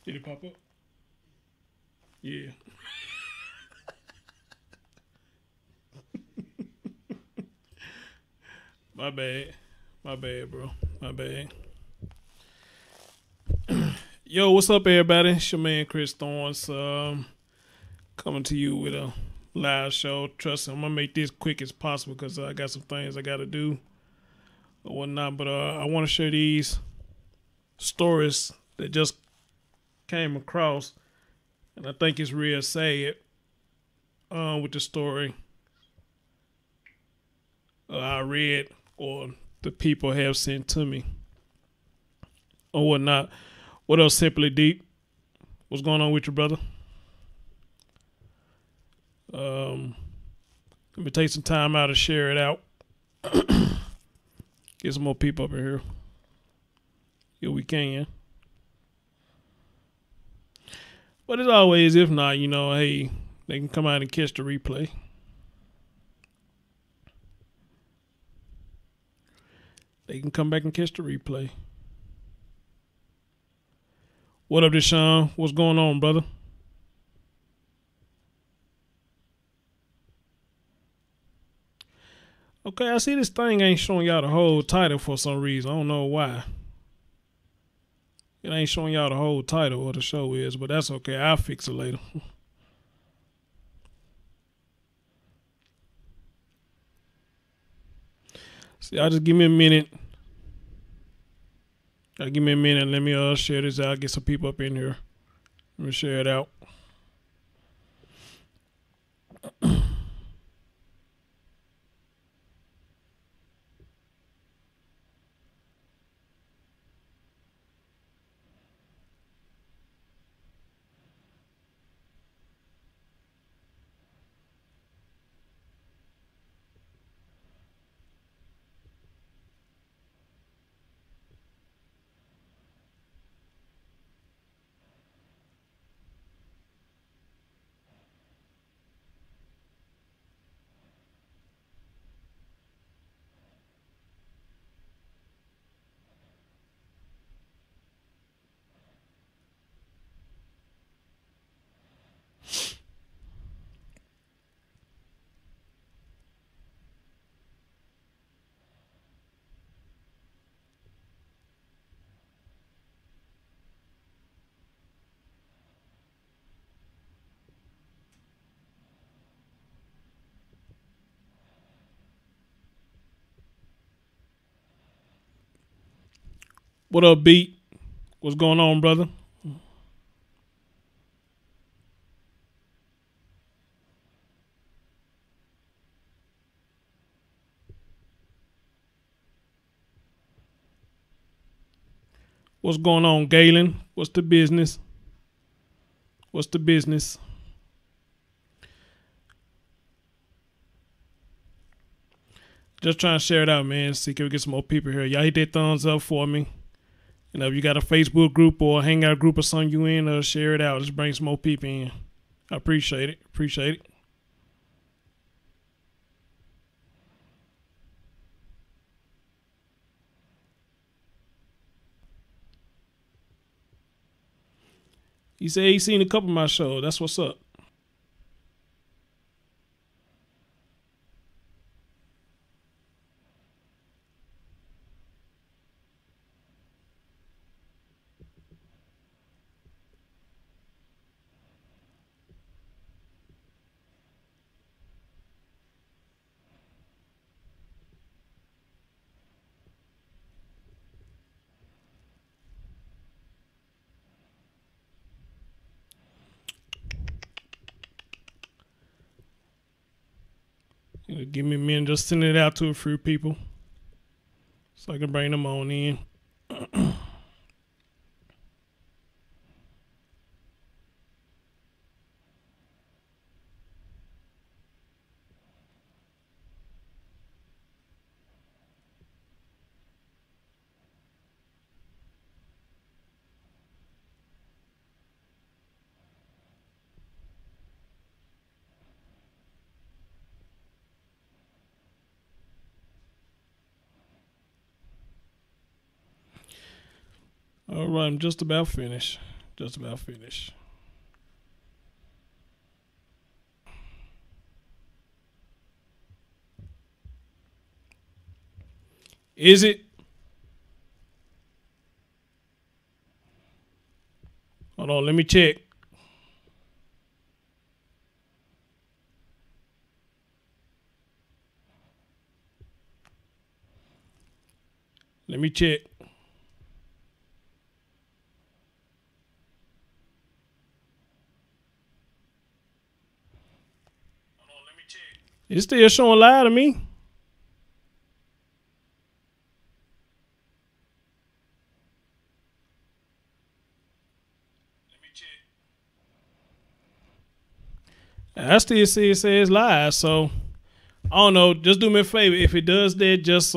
Did it pop up? Yeah. My bad. My bad, bro. My bad. Yo, what's up, everybody? It's your man, Chris Thorns. Coming to you with a live show. Trust me, I'm going to make this quick as possible because I got some things I got to do or whatnot. But I want to share these stories that just came across. And I think it's real sad with the story I read or the people have sent to me or whatnot. What else, Simply Deep? What's going on with your brother? Let me take some time out to share it out. Get some more people up in here. If we can. But as always, if not, hey, they can come out and catch the replay. They can come back and catch the replay. What up, Deshaun? What's going on, brother? Okay, I see this thing ain't showing y'all the whole title for some reason. I don't know why. It ain't showing y'all the whole title of the show is, but that's okay. I'll fix it later. See, y'all just give me a minute. Give me a minute. Let me share this out. Get some people up in here. Let me share it out. What up, Beat? What's going on, brother? What's going on, Galen? What's the business? What's the business? Just trying to share it out, man. See, can we get some more people here? Y'all hit that thumbs up for me. If you got a Facebook group or a Hangout group or something you in, share it out. Just bring some more people in. I appreciate it. Appreciate it. He said he's seen a couple of my shows. That's what's up. Give me a minute, just send it out to a few people so I can bring them on in. All right, I'm just about finished. Just about finished. Is it? Hold on, let me check. Let me check. Hold on, let me check. It's still showing live to me. I still see it says live, so I don't know. Just do me a favor. If it does that, just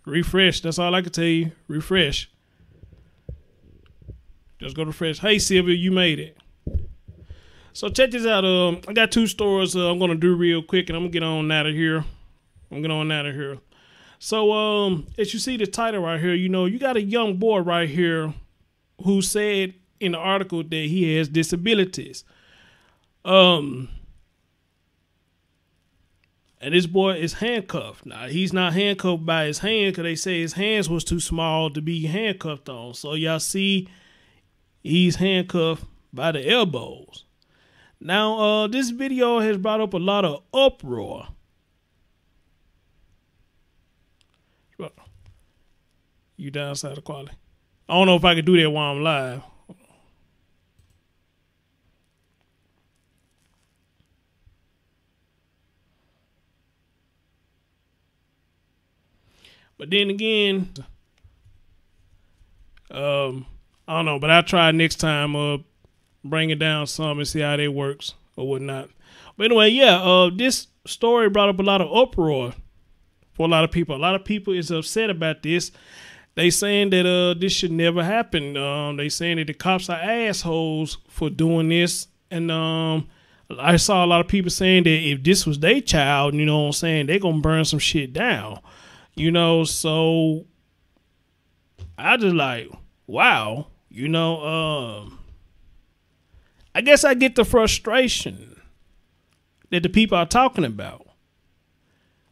refresh. That's all I can tell you. Refresh. Just go to refresh. Hey, Sylvia, you made it. So check this out. I got 2 stories I'm gonna do real quick, and I'm gonna get on out of here. So as you see the title right here, you know, you got a young boy right here who said in the article that he has disabilities. And this boy is handcuffed. Now, he's not handcuffed by his hand because they say his hands was too small to be handcuffed on. So y'all see he's handcuffed by the elbows. Now, this video has brought up a lot of uproar. You downside the quality. I don't know if I can do that while I'm live. But then again, I don't know, but I'll try next time, bring it down some and see how that works or whatnot. But anyway, yeah, this story brought up a lot of uproar for a lot of people. A lot of people is upset about this. They saying that this should never happen. They saying that the cops are assholes for doing this. And I saw a lot of people saying that if this was their child, you know what I'm saying, they're going to burn some shit down. You know, so I just like, wow, you know, I guess I get the frustration that the people are talking about.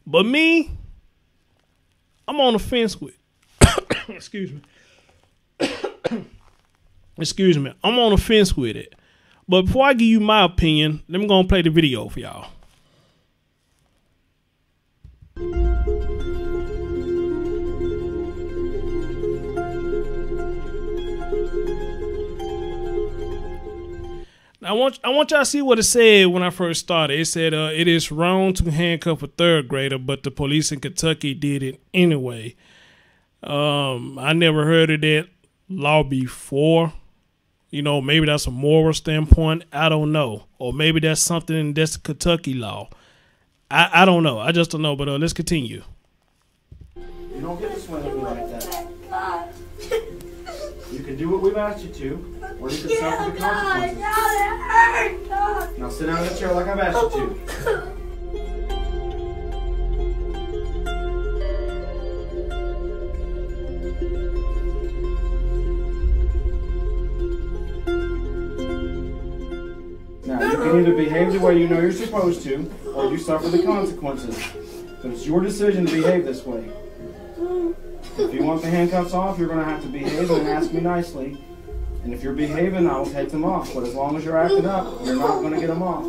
But me, I'm on the fence with, excuse me. Excuse me. I'm on the fence with it. But before I give you my opinion, let me go and play the video for y'all. I want y'all to see what it said when I first started. It said it is wrong to handcuff a 3rd grader, but the police in Kentucky did it anyway. I never heard of that law before. You know, maybe that's a moral standpoint. I don't know. Or maybe that's something that's Kentucky law. I don't know. I just don't know. But let's continue. You don't get to swing at me like that. You can do what we've asked you to, or you can suffer the consequences. Now sit down in the chair like I've asked you to. Now you can either behave the way you know you're supposed to, or you suffer the consequences. But it's your decision to behave this way. If you want the handcuffs off, you're going to have to behave and ask me nicely. And if you're behaving, I will take them off. But as long as you're acting up, you're not going to get them off.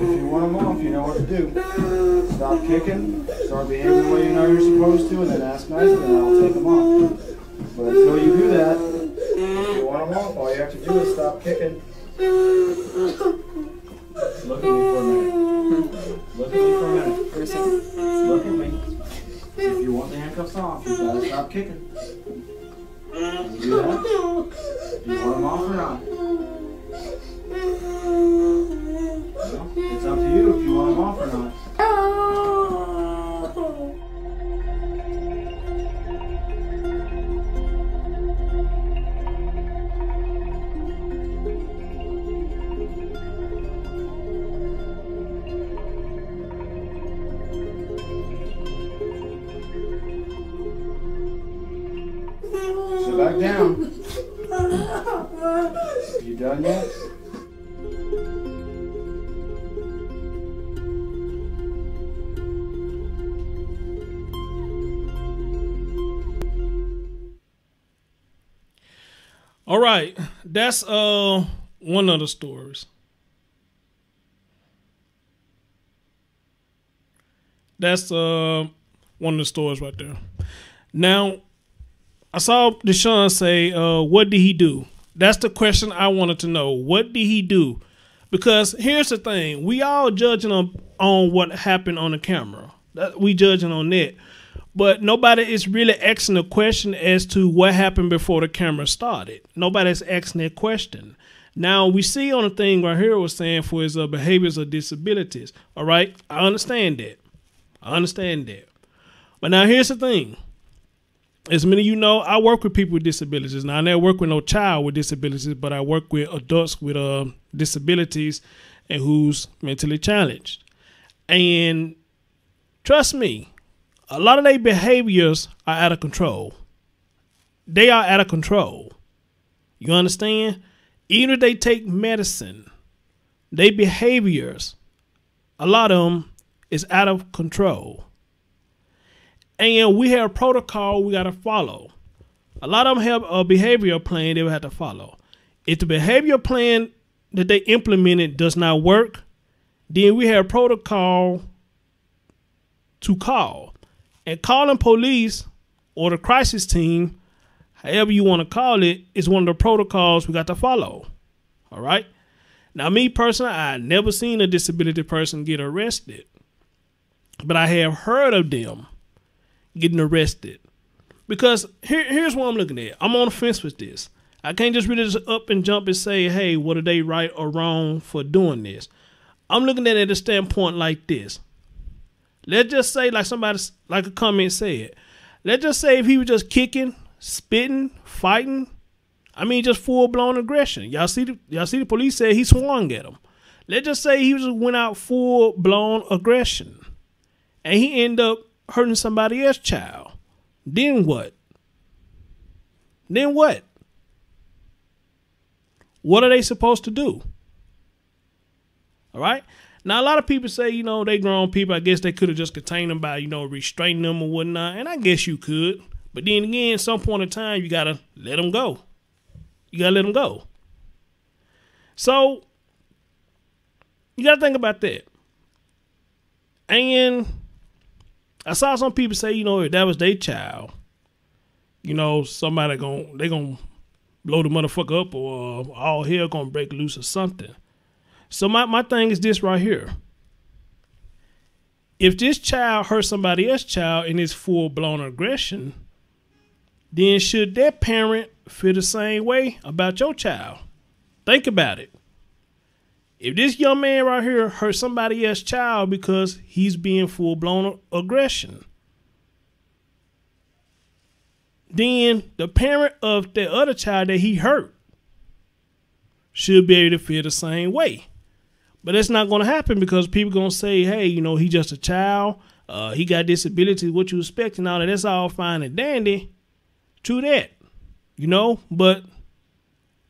If you want them off, you know what to do. Stop kicking, start behaving the way you know you're supposed to, and then ask nicely, and I'll take them off. But until you do that, if you want them off, all you have to do is stop kicking. Look at me for a minute. Look at me for a minute. For a second. Look at me. If you want the handcuffs off, you gotta stop kicking. Can you do that? Do you want them off or not? Well, it's up to you if you want them off or not. done yet? All right, that's one of the stories. That's one of the stories right there. Now, I saw Deshaun say, what did he do? That's the question I wanted to know. What did he do? Because here's the thing. We all judging on what happened on the camera. We judging on that. But nobody is really asking a question as to what happened before the camera started. Nobody's asking that question. Now, we see on the thing right here was saying for his behaviors or disabilities. All right? I understand that. But now here's the thing. As many of you know, I work with people with disabilities. Now, I never work with no child with disabilities, but I work with adults with disabilities and who's mentally challenged. And trust me, a lot of their behaviors are out of control. They are out of control. You understand? Even if they take medicine, their behaviors, a lot of them is out of control. And we have a protocol we got to follow. A lot of them have a behavioral plan they will have to follow. If the behavioral plan that they implemented does not work, then we have a protocol to call. And calling police or the crisis team, however you want to call it, is one of the protocols we got to follow. All right? Now, me personally, I never seen a disability person get arrested. But I have heard of them getting arrested. Because here's what I'm looking at. I'm on the fence with this. I can't just really just up and jump and say, hey, what are they right or wrong for doing this? I'm looking at it at a standpoint like this. Let's just say, like somebody, like a comment said, let's just say if he was just kicking, spitting, fighting, I mean, just full-blown aggression. Y'all see the police said he swung at him. Let's just say he just went out full-blown aggression. And he ended up hurting somebody else's child. Then what? Then what? What are they supposed to do? All right? Now, a lot of people say, you know, they grown people. I guess they could have just contained them by, you know, restraining them or whatnot. And I guess you could. But then again, at some point in time, you got to let them go. You got to let them go. So, you got to think about that. And I saw some people say, you know, if that was their child, you know, somebody they gonna blow the motherfucker up or all hell gonna break loose or something. So my thing is this right here. If this child hurt somebody else's child in his full-blown aggression, then should that parent feel the same way about your child? Think about it. If this young man right here hurt somebody else's child because he's being full-blown aggression, then the parent of the other child that he hurt should be able to feel the same way. But that's not going to happen because people going to say, hey, you know, he's just a child. He got disabilities. What you expect and all that. That's all fine and dandy. True that. You know, but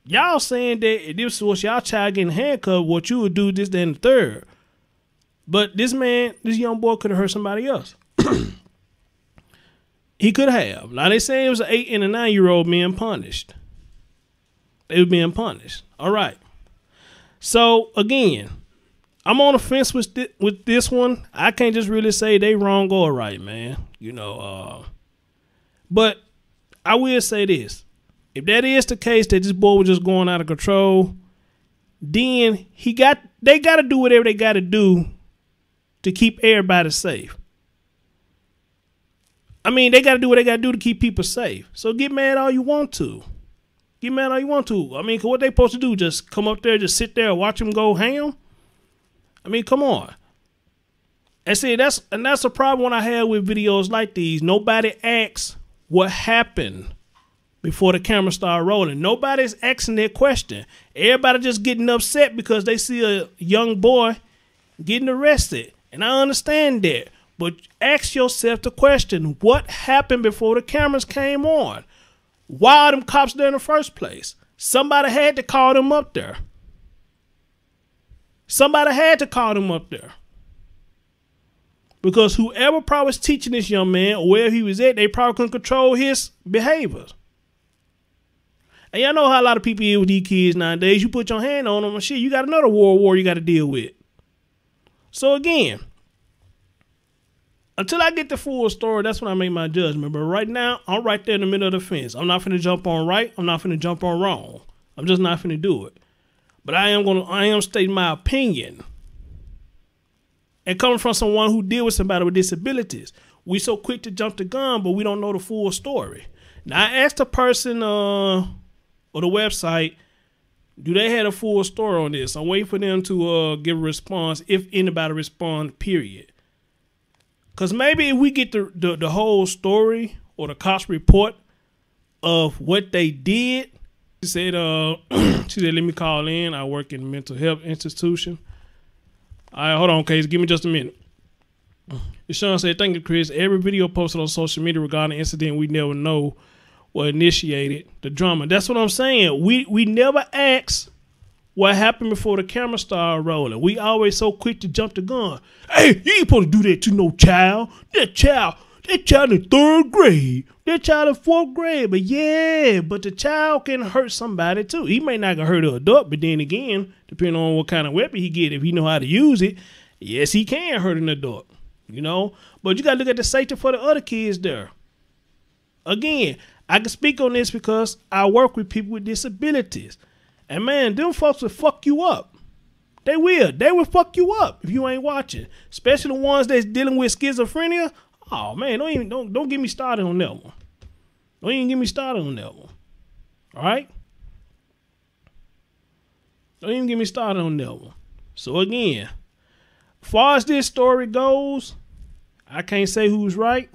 y'all saying that if this was y'all child getting handcuffed, what you would do this, then the third. But this man, this young boy could have hurt somebody else. He could have. Now, they say it was an 8 and a 9-year-old being punished. They were being punished. All right. So, again, I'm on the fence with this one. I can't just really say they wrong or right, man. You know, but I will say this. If that is the case, that this boy was just going out of control, then they got to do whatever they got to do to keep everybody safe. I mean, they got to do what they got to do to keep people safe. So get mad all you want to. Get mad all you want to. I mean, what they supposed to do? Just come up there, just sit there and watch them go ham? I mean, come on. And see, that's the problem when I have with videos like these. Nobody asks what happened before the camera started rolling. Nobody's asking that question. Everybody just getting upset because they see a young boy getting arrested. And I understand that. But ask yourself the question, what happened before the cameras came on? Why are them cops there in the first place? Somebody had to call them up there. Somebody had to call them up there. Because whoever probably was teaching this young man or wherever he was at, they probably couldn't control his behaviors. And y'all know how a lot of people is with these kids nowadays. You put your hand on them and shit, you got another world war you got to deal with. So again, until I get the full story, that's when I make my judgment. But right now, I'm right there in the middle of the fence. I'm not finna jump on right. I'm not finna jump on wrong. I'm just not finna do it. But I am stating my opinion. And coming from someone who deals with somebody with disabilities, we so quick to jump the gun, but we don't know the full story. Now, I asked the person or the website, do they have a full story on this? I'm waiting for them to give a response, if anybody respond, period. Because maybe if we get the whole story or the cops report of what they did, she said, let me call in. I work in a mental health institution. All right, hold on, Case. Give me just a minute. Sean said, thank you, Chris. Every video posted on social media regarding the incident, we never know what initiated the drama. That's what I'm saying. We never ask what happened before the camera started rolling. We always so quick to jump the gun. Hey, you ain't supposed to do that to no child. That child in 3rd grade. That child in 4th grade. But yeah, but the child can hurt somebody too. He may not hurt an adult, but then again, depending on what kind of weapon he get, if he know how to use it, yes, he can hurt an adult. You know? But you got to look at the safety for the other kids there. Again, I can speak on this because I work with people with disabilities. And man, them folks will fuck you up. They will. They will fuck you up if you ain't watching. Especially the ones that's dealing with schizophrenia. Oh man, don't get me started on that one. Don't even get me started on that one. All right? Don't even get me started on that one. So again, as far as this story goes, I can't say who's right.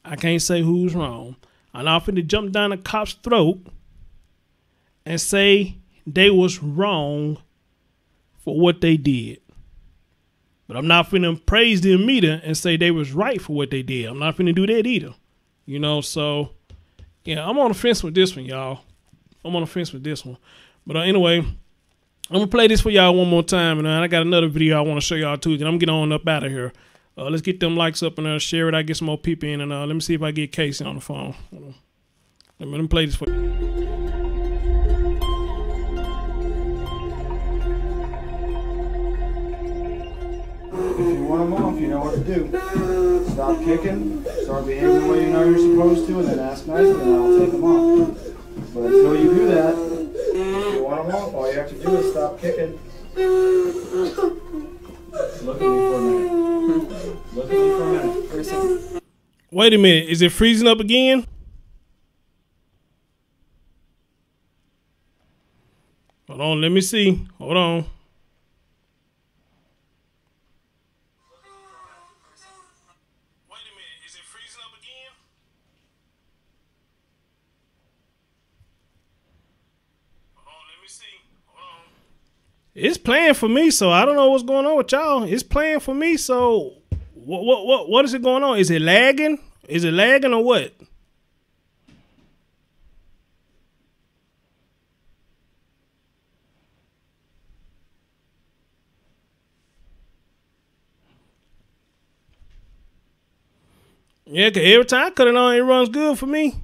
I can't say who's wrong. I'm not finna jump down a cop's throat and say they was wrong for what they did. But I'm not finna praise them either and say they was right for what they did. I'm not finna do that either. You know, so yeah, I'm on the fence with this one, y'all. I'm on the fence with this one. But anyway, I'm gonna play this for y'all one more time, and I got another video I want to show y'all too. Then I'm getting on up out of here. Let's get them likes up and share it. I get some more people in, and let me see if I get Casey on the phone. Let me play this for you. If you want them off, you know what to do. Stop kicking, start behaving the way you know you're supposed to, and then ask nicely, and I'll take them off. But until you do that, if you want them off, all you have to do is stop kicking. Look at me for a minute. Look at me for a minute. For a second. Wait a minute. Is it freezing up again? Hold on. Let me see. Hold on. Wait a minute. Is it freezing up again? Hold on. Let me see. Hold on. It's playing for me, so I don't know what's going on with y'all. It's playing for me, so what is it going on? Is it lagging? Is it lagging or what? Yeah, cause every time I cut it on, it runs good for me.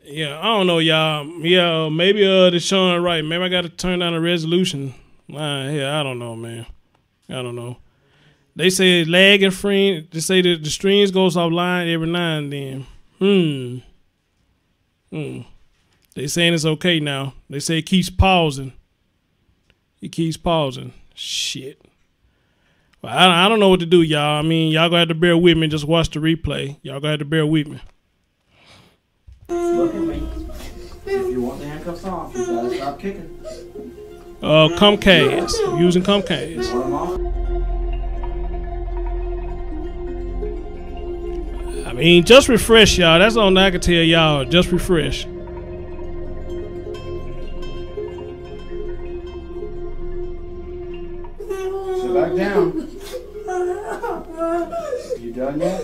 Yeah, I don't know, y'all. Yeah, maybe the Sean right. Maybe I got to turn down the resolution. Yeah, I don't know, man. I don't know. They say lag and frame. They say that the strings goes offline every now and then. They saying it's okay now. They say it keeps pausing. It keeps pausing. Shit. Well, I don't know what to do, y'all. I mean, y'all gonna have to bear with me. Just watch the replay. Y'all gonna have to bear with me. Look at me. If you want the handcuffs off, you gotta stop kicking. Comcast. I'm using Comcast. You want them off? I mean, just refresh, y'all. That's all I can tell y'all. Just refresh. Sit back down. You done yet?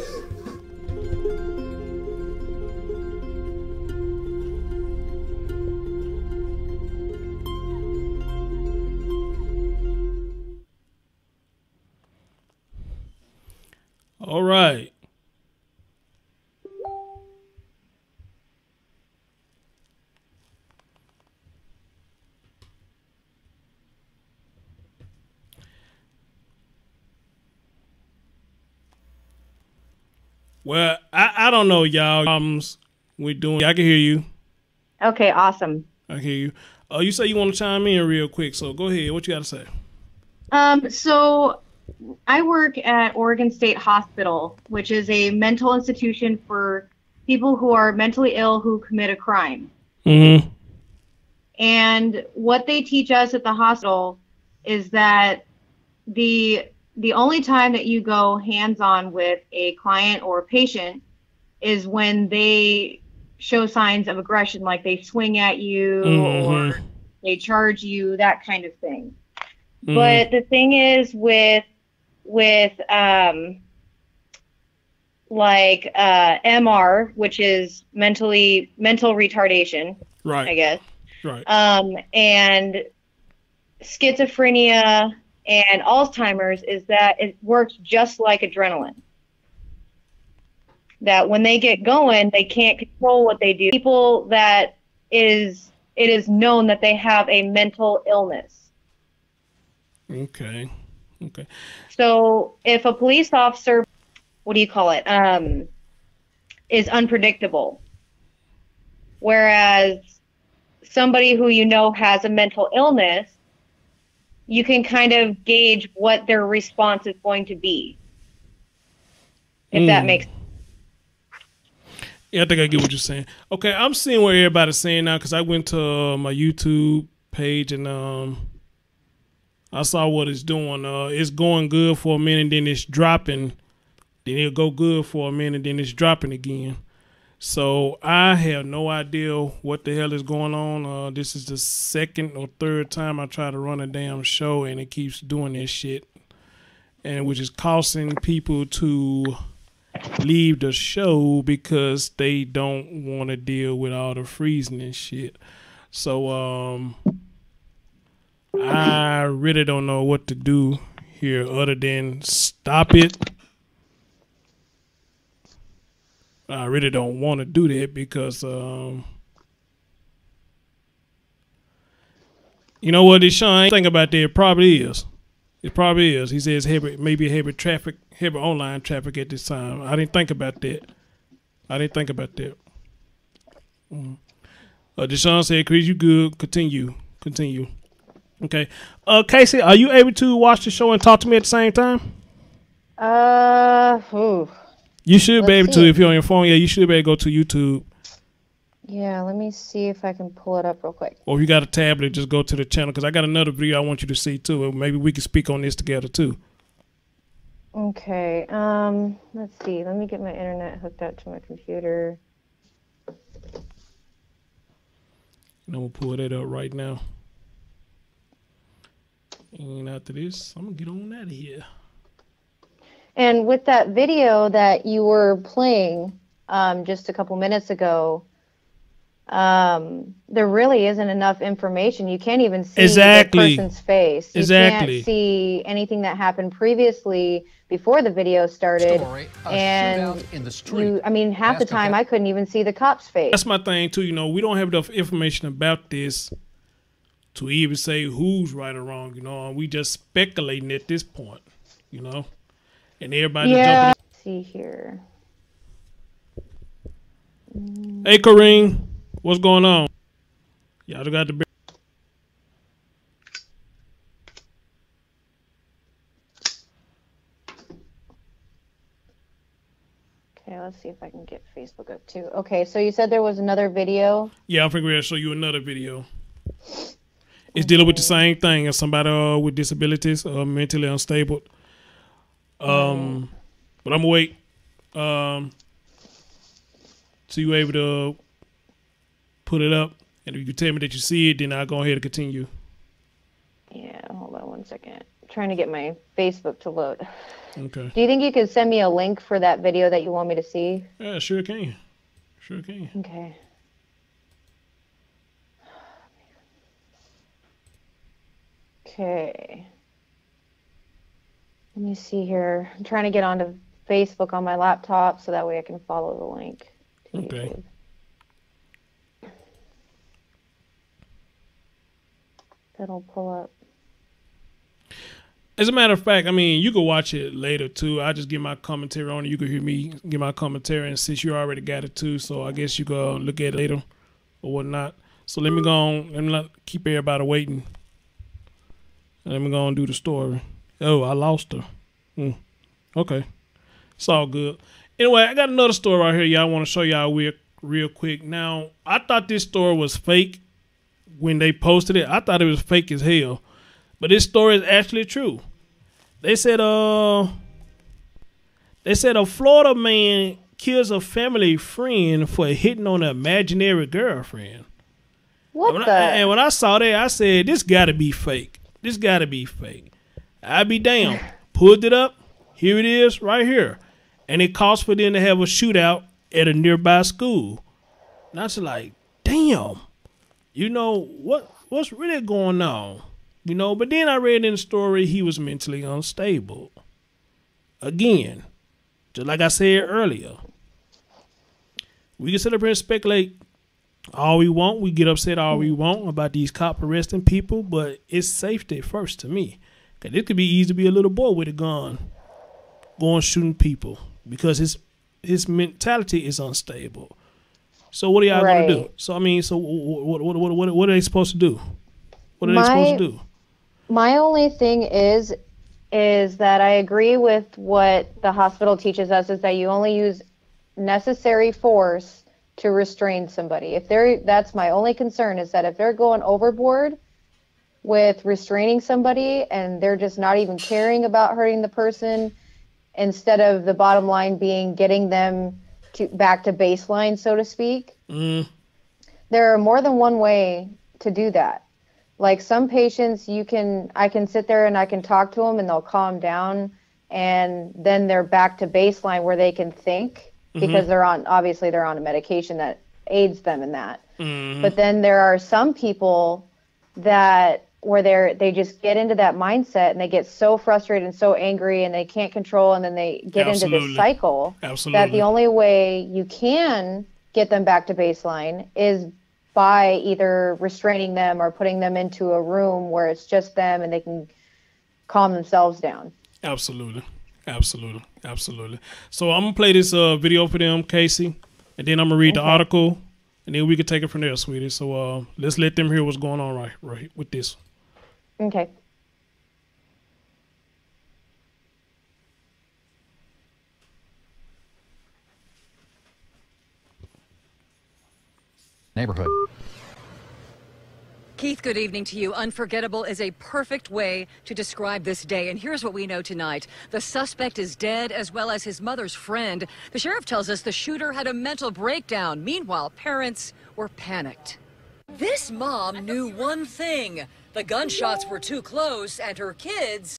Well, I don't know, y'all. We're doing. I can hear you. Okay, awesome. I hear you. You say you want to chime in real quick, so go ahead. What you got to say? So I work at Oregon State Hospital, which is a mental institution for people who are mentally ill who commit a crime. Mm-hmm. And what they teach us at the hospital is that the only time that you go hands-on with a client or a patient is when they show signs of aggression, like they swing at you or they charge you, that kind of thing. But the thing is with MR, which is mental retardation, right? I guess. Right. And schizophrenia and Alzheimer's is that it works just like adrenaline. That when they get going, they can't control what they do. People that it is known that they have a mental illness. Okay. So if a police officer, what do you call it, is unpredictable, whereas somebody who you know has a mental illness, you can kind of gauge what their response is going to be. If that makes sense. Yeah, I think I get what you're saying. Okay, I'm seeing what everybody's saying now because I went to my YouTube page and I saw what it's doing. It's going good for a minute, then it's dropping. Then it'll go good for a minute, then it's dropping again. So I have no idea what the hell is going on. This is the second or third time I try to run a damn show and it keeps doing this shit, and which is causing people to leave the show because they don't want to deal with all the freezing and shit. So I really don't know what to do here other than stop it. I really don't want to do that because you know what, Deshaun, think about that. It probably is. It probably is. He says maybe heavy online traffic at this time. I didn't think about that. Deshaun said, Chris, you good. Continue. Okay. Casey, are you able to watch the show and talk to me at the same time? You should be able to if you're on your phone. Yeah, you should be able to go to YouTube. Yeah, let me see if I can pull it up real quick. Or if you got a tablet, just go to the channel because I got another video I want you to see too. Maybe we can speak on this together too. Okay. Let's see. Let me get my internet hooked up to my computer. And I'm gonna pull that up right now. And after this, I'm gonna get on out of here. And with that video that you were playing just a couple minutes ago, there really isn't enough information. You can't even see the person's face. You can't see anything that happened previously before the video started. And I mean, half the time I couldn't even see the cop's face. That's my thing too. You know, we don't have enough information about this to even say who's right or wrong. You know, we just speculating at this point. You know, and everybody jumping. Let's see here. Hey, Kareem. What's going on? Y'all got the. Okay, let's see if I can get Facebook up too. Okay, so you said there was another video? Yeah, I think we're going to show you another video. It's dealing with the same thing as somebody with disabilities or mentally unstable. But I'm going to wait so you're able to put it up, and if you tell me that you see it, then I'll go ahead and continue. Yeah, hold on one second. I'm trying to get my Facebook to load. Okay. Do you think you could send me a link for that video that you want me to see? Yeah, sure can. Sure can. Okay. Okay. Let me see here. I'm trying to get onto Facebook on my laptop so that way I can follow the link to okay. YouTube. That'll pull up. As a matter of fact, I mean, you can watch it later too. I just give my commentary on it. You can hear me give my commentary, and since you already got it too, so I guess you can look at it later or whatnot. So let me go on. Let me not keep everybody waiting. Let me go and do the story. Oh, I lost her. Okay, it's all good. Anyway, I got another story right here, y'all. I want to show y'all real quick. Now, I thought this story was fake when they posted it. I thought it was fake as hell, but this story is actually true. They said a Florida man kills a family friend for hitting on an imaginary girlfriend. And when I saw that, I said, this gotta be fake. This gotta be fake. I'd be damn. Pulled it up. Here it is right here. And it cost for them to have a shootout at a nearby school. And I was like, damn. You know, what's really going on? You know, but then I read in the story he was mentally unstable. Again, just like I said earlier. We can sit up here and speculate all we want. We get upset all we want about these cop arresting people, but it's safety first to me. Because it could be easy to be a little boy with a gun going shooting people because his mentality is unstable. So what are y'all going to do? So, I mean, so what are they supposed to do? What are they supposed to do? My only thing is that I agree with what the hospital teaches us, is that you only use necessary force to restrain somebody. That's my only concern, is that if they're going overboard with restraining somebody and they're just not even caring about hurting the person, instead of the bottom line being getting them back to baseline, so to speak. There are more than one way to do that. Like some patients, I can sit there and I can talk to them and they'll calm down, and then they're back to baseline where they can think, because they're on a medication that aids them in that. But then there are some people where they just get into that mindset and they get so frustrated and so angry and they can't control, and then they get into this cycle that the only way you can get them back to baseline is by either restraining them or putting them into a room where it's just them and they can calm themselves down. Absolutely. So I'm going to play this video for them, Casey, and then I'm going to read the article, and then we can take it from there, sweetie. So let's let them hear what's going on right with this. Okay. Neighborhood. Keith, good evening to you. Unforgettable is a perfect way to describe this day. And here's what we know tonight. The suspect is dead, as well as his mother's friend. The sheriff tells us the shooter had a mental breakdown. Meanwhile, parents were panicked. This mom knew one thing. The gunshots were too close, and her kids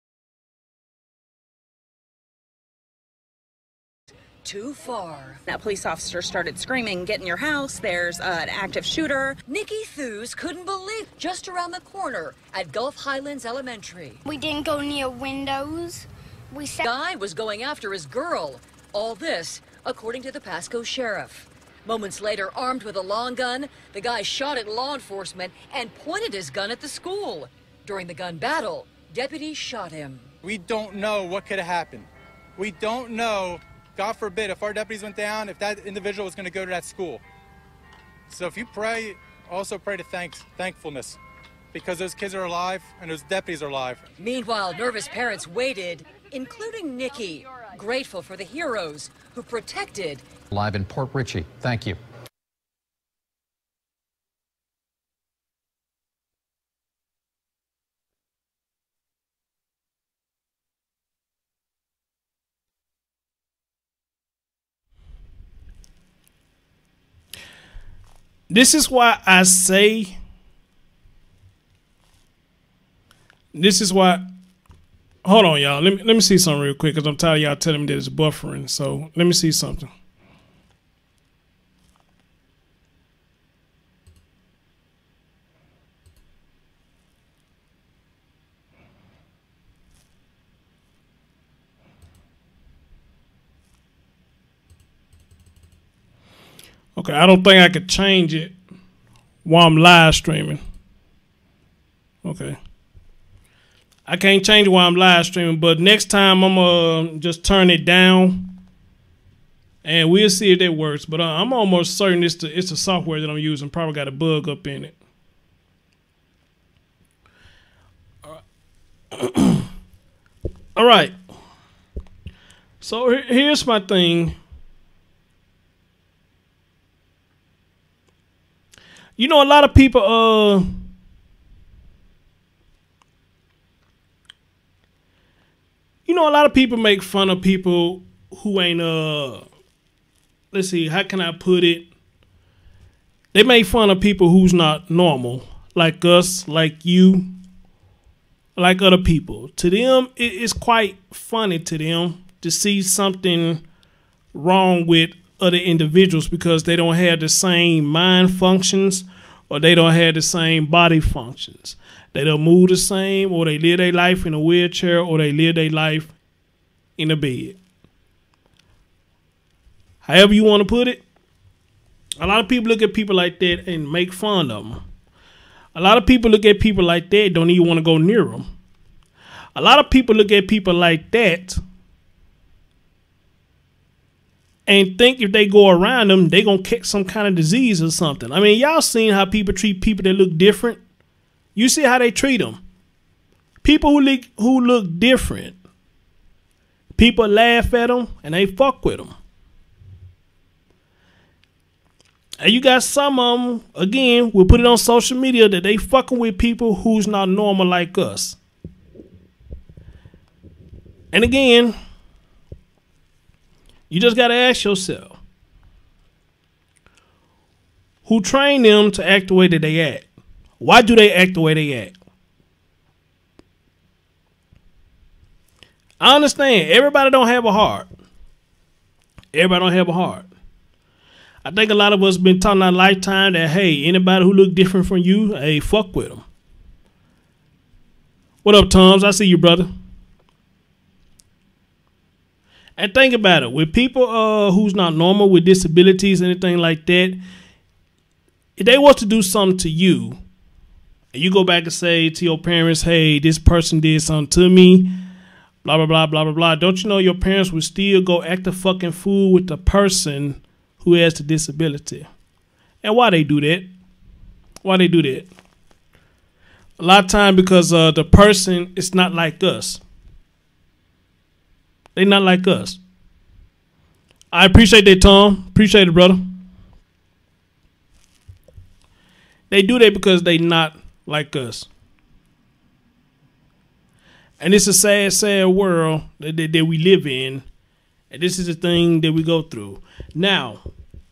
too far. That police officer started screaming, "Get in your house, there's an active shooter." Nikki Thews couldn't believe just around the corner at Gulf Highlands Elementary. We didn't go near windows. The guy was going after his girl. All this, according to the Pasco sheriff. Moments later, armed with a long gun, the guy shot at law enforcement and pointed his gun at the school. During the gun battle, deputies shot him. We don't know what could have happened. We don't know. God forbid, if our deputies went down, if that individual was going to go to that school. So if you pray, also pray to thankfulness, because those kids are alive and those deputies are alive. Meanwhile, nervous parents waited, including Nikki, grateful for the heroes who protected. Live in Port Richey. Thank you. This is why I say, hold on, y'all. Let me see something real quick, because I'm tired of y'all telling me that it's buffering. So let me see something. Okay, I don't think I could change it while I'm live streaming. Okay. I can't change it while I'm live streaming, but next time I'm gonna just turn it down, and we'll see if that works. But I'm almost certain it's the software that I'm using. Probably got a bug up in it. All right. So here's my thing. You know, a lot of people make fun of people who ain't let's see, how can I put it? They make fun of people who's not normal, like us, like you, like other people. To them, it's quite funny to them to see something wrong with other individuals because they don't have the same mind functions or they don't have the same body functions. They don't move the same, or they live their life in a wheelchair, or they live their life in a bed. However you want to put it, a lot of people look at people like that and make fun of them. A lot of people look at people like that, don't even want to go near them. A lot of people look at people like that and think if they go around them, they going to catch some kind of disease or something. I mean, y'all seen how people treat people that look different? You see how they treat them. People who look different, people laugh at them and they fuck with them. And you got some of them, again, we'll put it on social media, that they fucking with people who's not normal like us. And again, you just got to ask yourself, who trained them to act the way that they act? Why do they act the way they act? I understand everybody don't have a heart. Everybody don't have a heart. I think a lot of us been taught in our lifetime that, hey, anybody who look different from you, hey, fuck with them. What up, Toms? I see you, brother. And think about it. With people who's not normal, with disabilities, anything like that, if they was to do something to you, and you go back and say to your parents, hey, this person did something to me, blah, blah, blah, blah, blah, blah. Don't you know your parents would still go act a fucking fool with the person who has the disability? And why they do that? Why they do that? A lot of time because the person is not like us. They not like us. I appreciate that, Tom. Appreciate it, brother. They do that because they not like us. And it's a sad, sad world that we live in. And this is the thing that we go through. Now,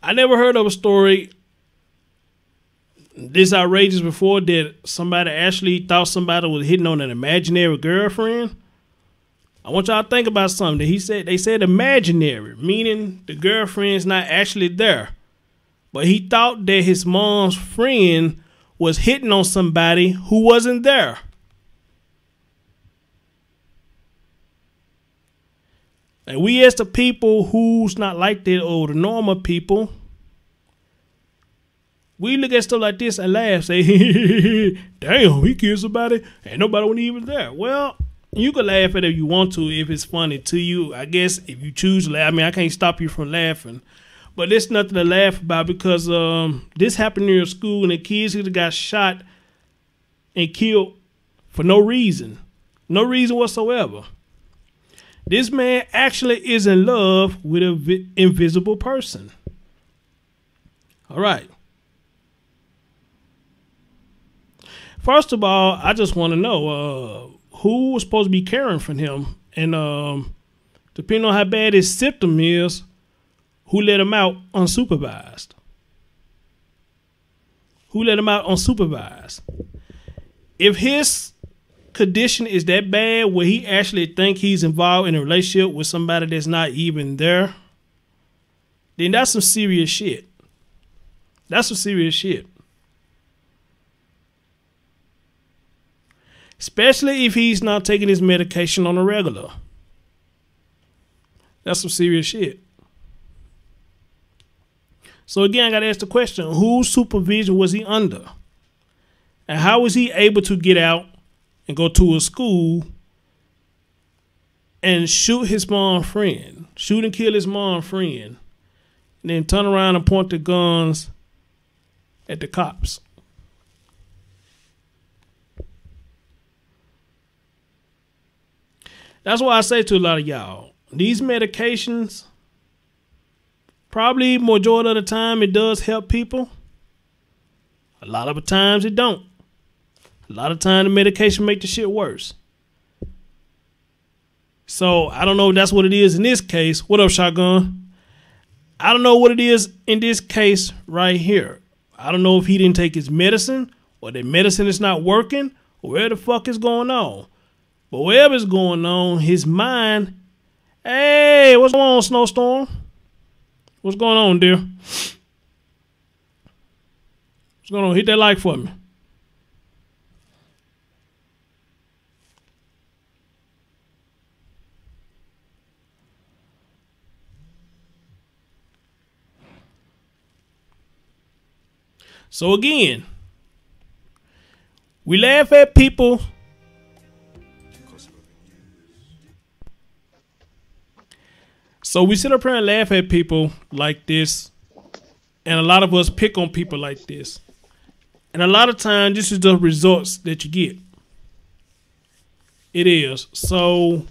I never heard of a story this outrageous before that somebody actually thought somebody was hitting on an imaginary girlfriend. I want y'all to think about something. They said imaginary, meaning the girlfriend's not actually there. But he thought that his mom's friend was hitting on somebody who wasn't there. And we as the people who's not like that, or the normal people, we look at stuff like this and laugh, say, damn, he killed somebody and nobody was even there. Well, you can laugh at it if you want to, if it's funny to you. I guess if you choose to laugh, I mean, I can't stop you from laughing. But there's nothing to laugh about because this happened near a school and the kids either got shot and killed for no reason. No reason whatsoever. This man actually is in love with an invisible person. All right. First of all, I just want to know who was supposed to be caring for him. And depending on how bad his symptom is, who let him out unsupervised? Who let him out unsupervised? If his condition is that bad where he actually think he's involved in a relationship with somebody that's not even there, then that's some serious shit. That's some serious shit. Especially if he's not taking his medication on a regular. That's some serious shit. So again, I got to ask the question, whose supervision was he under? And how was he able to get out and go to a school and shoot his mom friend, shoot and kill his mom friend, and then turn around and point the guns at the cops. That's why I say to a lot of y'all, these medications, probably majority of the time it does help people. A lot of the times it don't. A lot of time the medication make the shit worse. So I don't know if that's what it is in this case. What up, Shotgun? I don't know what it is in this case right here. I don't know if he didn't take his medicine or the medicine is not working or where the fuck is going on. But whatever's going on, his mind. Hey, what's going on, Snowstorm? What's going on, dear? What's going on? Hit that like for me. So again, we laugh at people. So we sit up here and laugh at people like this, and a lot of us pick on people like this. And a lot of times, this is the results that you get. It is. So,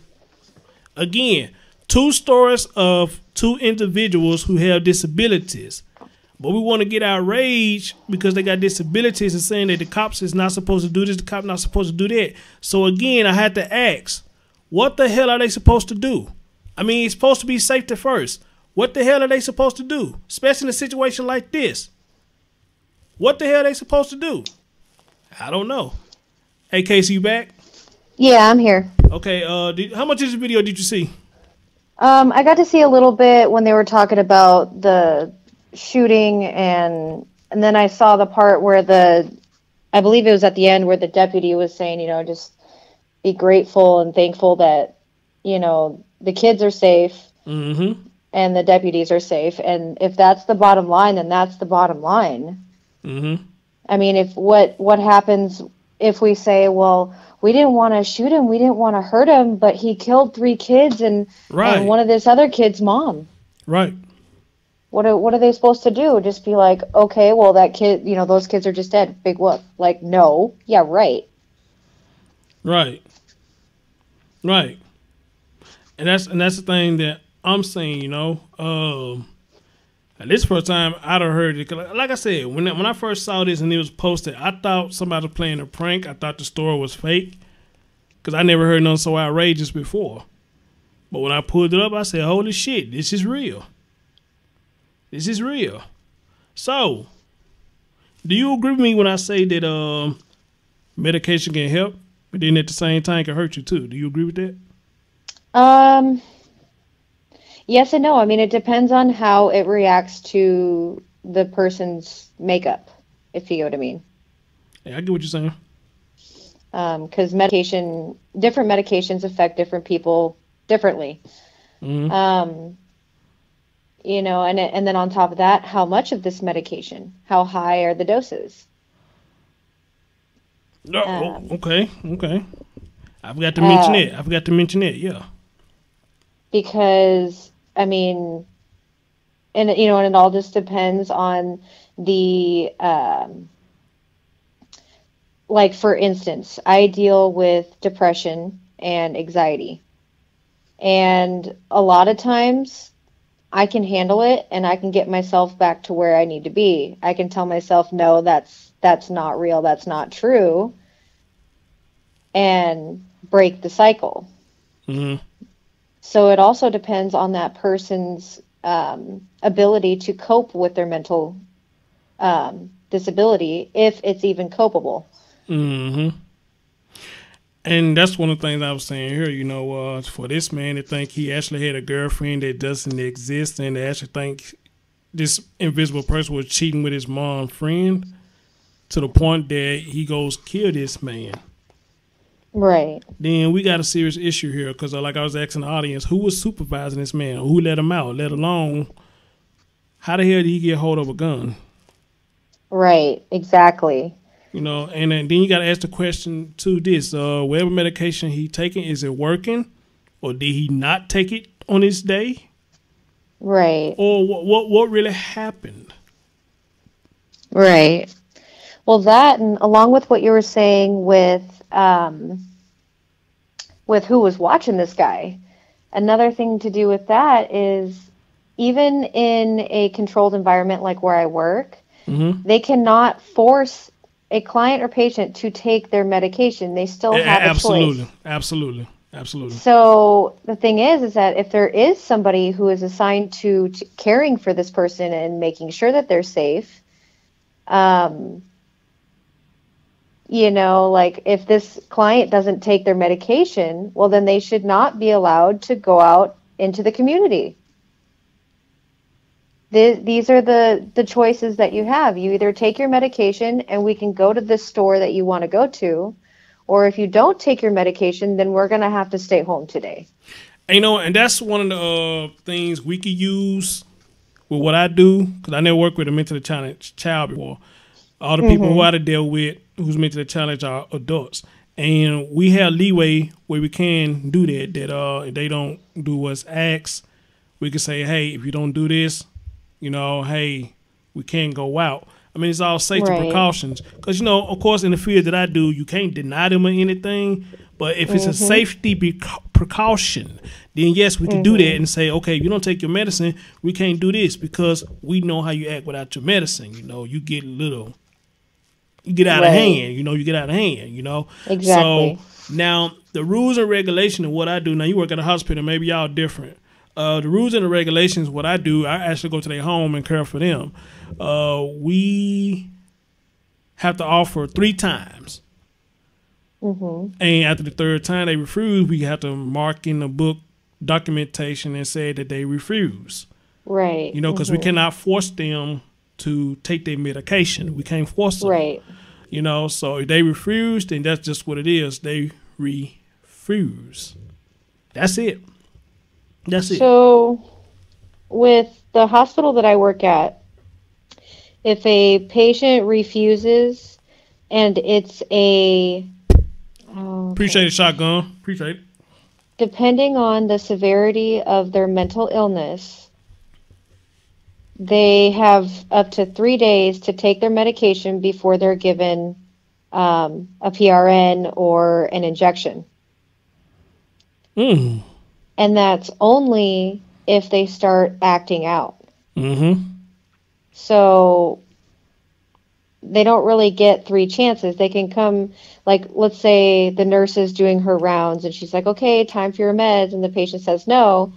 again, 2 stories of 2 individuals who have disabilities. But we want to get outraged because they got disabilities and saying that the cops is not supposed to do this, the cop not supposed to do that. So, again, I had to ask, what the hell are they supposed to do? I mean, it's supposed to be safety first. What the hell are they supposed to do? Especially in a situation like this. What the hell are they supposed to do? I don't know. Hey, Casey, you back? Yeah, I'm here. Okay, how much of this video did you see? I got to see a little bit when they were talking about the shooting, and then I saw the part where I believe it was at the end where the deputy was saying, just be grateful and thankful that, the kids are safe and the deputies are safe. And if that's the bottom line, then that's the bottom line. I mean, if what happens if we say, well, we didn't want to shoot him, we didn't want to hurt him, but he killed 3 kids and one of this other kid's mom. Right. What are they supposed to do? Just be like, okay, well, that kid, those kids are just dead. Big whoop. Like, no. Yeah, right. Right. Right. And that's the thing that I'm saying, this first time I'd have heard it. Like I said, when I first saw this and it was posted, I thought somebody was playing a prank. I thought the story was fake because I never heard nothing so outrageous before. But when I pulled it up, I said, holy shit, this is real. This is real. So, do you agree with me when I say that medication can help, but then at the same time can hurt you too? Do you agree with that? Yes and no. I mean, it depends on how it reacts to the person's makeup, if you get what I mean. Yeah, I get what you're saying. Because different medications affect different people differently. And then on top of that, how much of this medication? How high are the doses? No, okay. I forgot to mention it. Yeah. Because I mean, and it all just depends on the like, for instance, I deal with depression and anxiety, and a lot of times I can handle it and I can get myself back to where I need to be. I can tell myself, no, that's not real, that's not true, and break the cycle. So it also depends on that person's ability to cope with their mental disability, if it's even copable. And that's one of the things I was saying here, for this man to think he actually had a girlfriend that doesn't exist and to actually think this invisible person was cheating with his mom's friend to the point that he goes kill this man. Right. Then we got a serious issue here because, like I was asking the audience, who was supervising this man? Who let him out? Let alone, how the hell did he get hold of a gun? Right. Exactly. You know, and then you got to ask the question to this: whatever medication he taking, is it working, or did he not take it on his day? Right. Or what really happened? Right. Well, that, and along with what you were saying with who was watching this guy, another thing to do with that is, even in a controlled environment like where I work, they cannot force a client or patient to take their medication. They still have a choice. Absolutely. So the thing is that if there is somebody who is assigned to caring for this person and making sure that they're safe, you know, like if this client doesn't take their medication, well, then they should not be allowed to go out into the community. These are the choices that you have. You either take your medication and we can go to the store that you want to go to, or if you don't take your medication, then we're going to have to stay home today. And, you know, and that's one of the things we could use with what I do, because I never worked with a mentally challenged child before. All the people who I deal with who's mentally challenged are adults. And we have leeway where we can do that, if they don't do what's asked, we can say, hey, if you don't do this, you know, hey, we can't go out. I mean, it's all safety precautions. Because, you know, of course, in the field that I do, you can't deny them or anything. But if it's a safety precaution, then yes, we can do that and say, okay, if you don't take your medicine, we can't do this because we know how you act without your medicine. You know, you get out of hand. You know, you get out of hand, you know. Exactly. So now the rules and regulations of what I do, now you work at a hospital, maybe y'all different. The rules and the regulations, what I do, I actually go to their home and care for them. We have to offer 3 times. And after the 3rd time they refuse, we have to mark in the book documentation and say that they refuse. Right. You know, because we cannot force them to take their medication. We can't force them. Right. You know, so if they refuse, then that's just what it is. They refuse. That's it. That's it. So with the hospital that I work at, if a patient refuses and it's Appreciate it, shotgun. Appreciate it. Depending on the severity of their mental illness, they have up to 3 days to take their medication before they're given a PRN or an injection. And that's only if they start acting out. So they don't really get 3 chances. They can come, like, let's say the nurse is doing her rounds and she's like, okay, time for your meds. And the patient says no.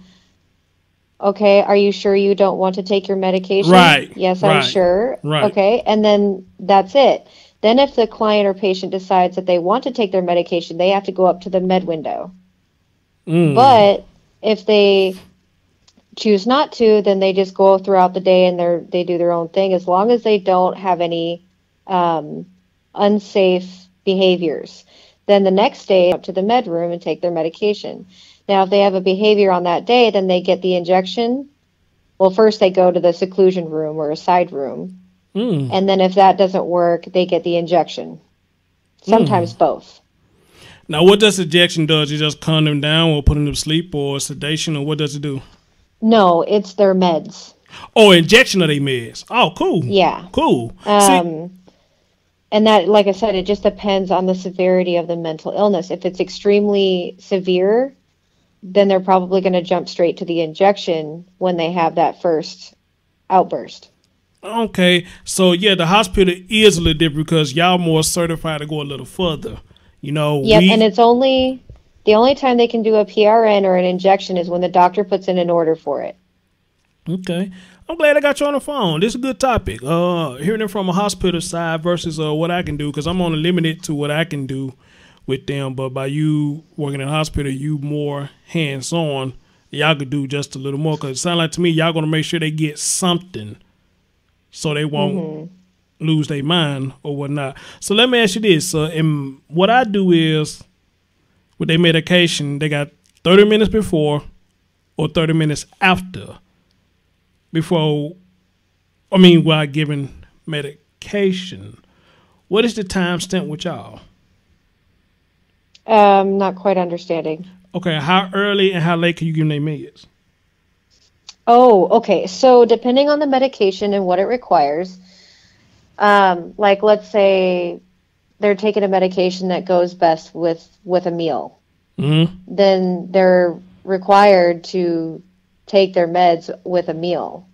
Okay, are you sure you don't want to take your medication? Right. Yes, I'm sure. Right. Okay, and then that's it. Then if the client or patient decides that they want to take their medication, they have to go up to the med window. But if they choose not to, then they just go throughout the day and they do their own thing, as long as they don't have any unsafe behaviors. Then the next day up to the med room and take their medication. Now, if they have a behavior on that day, then they get the injection. Well, first they go to the seclusion room or a side room. And then if that doesn't work, they get the injection. Sometimes both. Now, what does injection do? Does it just calm them down or put them to sleep or sedation, or what does it do? No, it's their meds. Oh, injection of their meds. Oh, cool. Yeah. Cool. And that, like I said, it just depends on the severity of the mental illness. If it's extremely severe, then they're probably going to jump straight to the injection when they have that first outburst. Okay. So, yeah, the hospital is a little different because y'all more certified to go a little further. You know. Yep, and it's only, the only time they can do a PRN or an injection is when the doctor puts in an order for it. Okay. I'm glad I got you on the phone. This is a good topic. Hearing it from a hospital side versus what I can do, because I'm only limited to what I can do with them. But by you working in a hospital, you more hands-on. Y'all could do just a little more, because it sounds like to me y'all going to make sure they get something so they won't lose their mind or whatnot. So let me ask you this. And what I do is, with their medication, they got 30 minutes before or 30 minutes after. While giving medication. What is the time spent with y'all? Not quite understanding. Okay, how early and how late can you give them their meds? Oh, okay. So depending on the medication and what it requires, like let's say they're taking a medication that goes best with a meal, then they're required to take their meds with a meal.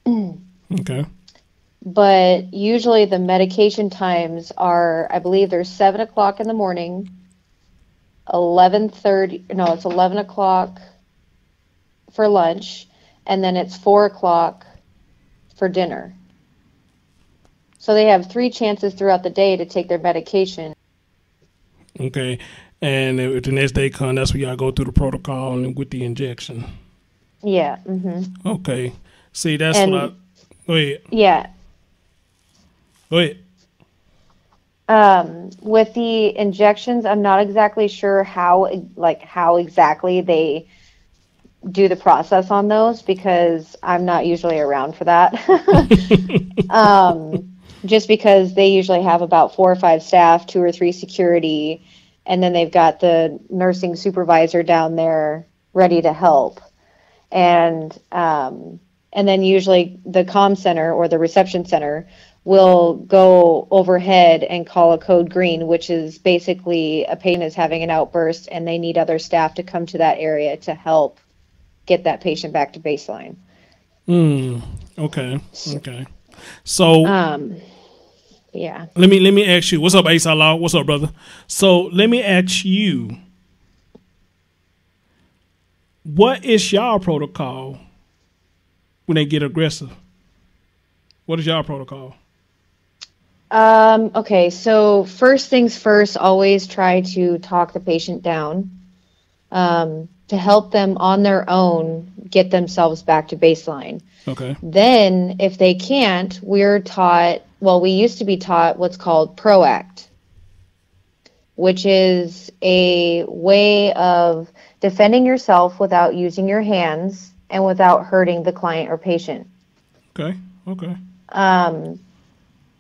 Okay. But usually the medication times are, I believe there's 7 o'clock in the morning, 11:30, no, it's 11 o'clock for lunch, and then it's 4 o'clock for dinner. So they have 3 chances throughout the day to take their medication. Okay. And if the next day comes, that's when y'all go through the protocol and with the injection. Yeah. Okay. See, that's And- what I... Go ahead. Yeah. Go ahead. With the injections, I'm not exactly sure how exactly they do the process on those because I'm not usually around for that. Just because they usually have about 4 or 5 staff, 2 or 3 security, and then they've got the nursing supervisor down there ready to help. And then usually the comm center or the reception center will go overhead and call a code green, which is basically a patient is having an outburst and they need other staff to come to that area to help get that patient back to baseline. Okay. So yeah. let me ask you. What's up, Ace Allah? What's up, brother? So let me ask you, what is y'all protocol when they get aggressive? What is y'all protocol? Okay, so first things first, always try to talk the patient down to help them on their own get themselves back to baseline. Okay. Then, if they can't, we used to be taught what's called PROACT, which is a way of defending yourself without using your hands and without hurting the client or patient. Okay.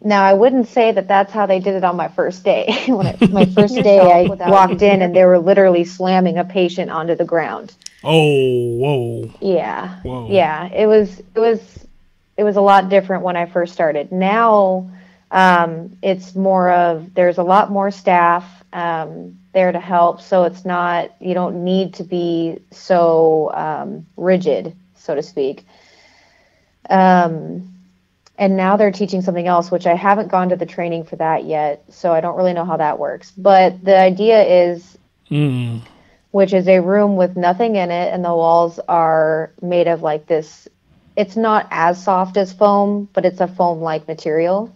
Now, I wouldn't say that that's how they did it on my first day. My first day, I walked in and they were literally slamming a patient onto the ground. Oh, whoa. Yeah. Whoa. Yeah. It was a lot different when I first started. Now, it's more of there's a lot more staff there to help, so you don't need to be so rigid, so to speak. And now they're teaching something else, which I haven't gone to the training for that yet, so I don't really know how that works. But the idea is, which is a room with nothing in it, and the walls are made of like this. It's not as soft as foam, but it's a foam-like material,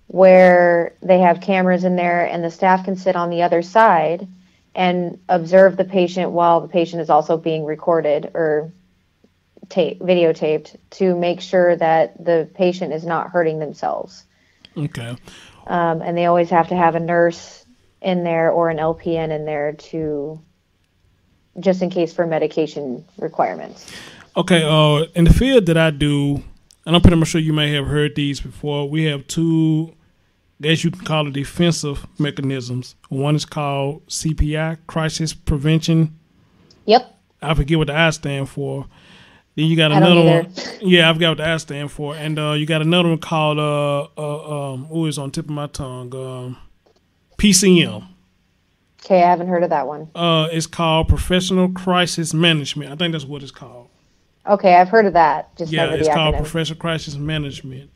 where they have cameras in there, and the staff can sit on the other side and observe the patient while the patient is also being recorded or videotaped to make sure that the patient is not hurting themselves. Okay. And they always have to have a nurse in there or an LPN in there just in case for medication requirements. Okay. In the field that I do, and I'm pretty much sure you may have heard these before, we have 2, I guess you can call it defensive mechanisms. One is called CPI, crisis prevention. Yep. I forget what the I stand for. Then you got another one. Yeah, I forgot what the I stand for. And you got another one called it's on the tip of my tongue. PCM. Okay, I haven't heard of that one. It's called Professional Crisis Management. I think that's what it's called. Okay, I've heard of that. Just never the it's called acronym. Professional Crisis Management.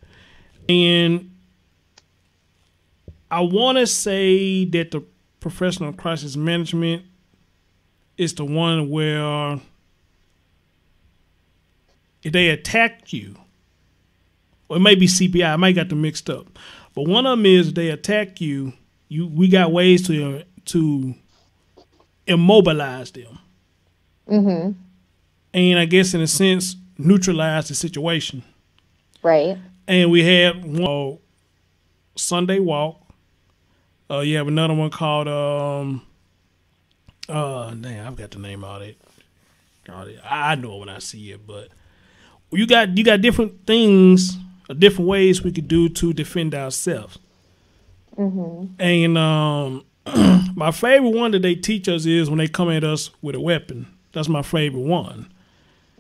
And I want to say that the Professional Crisis Management is the one where if they attack you, or it may be CPI, I might got them mixed up, but one of them is if they attack you, we got ways to immobilize them. And I guess in a sense, neutralize the situation. Right. And we had one Sunday walk. You have another one called I've got the name of it. I know it when I see it, but you got different things, different ways we could do to defend ourselves. And my favorite one that they teach us is when they come at us with a weapon. That's my favorite one.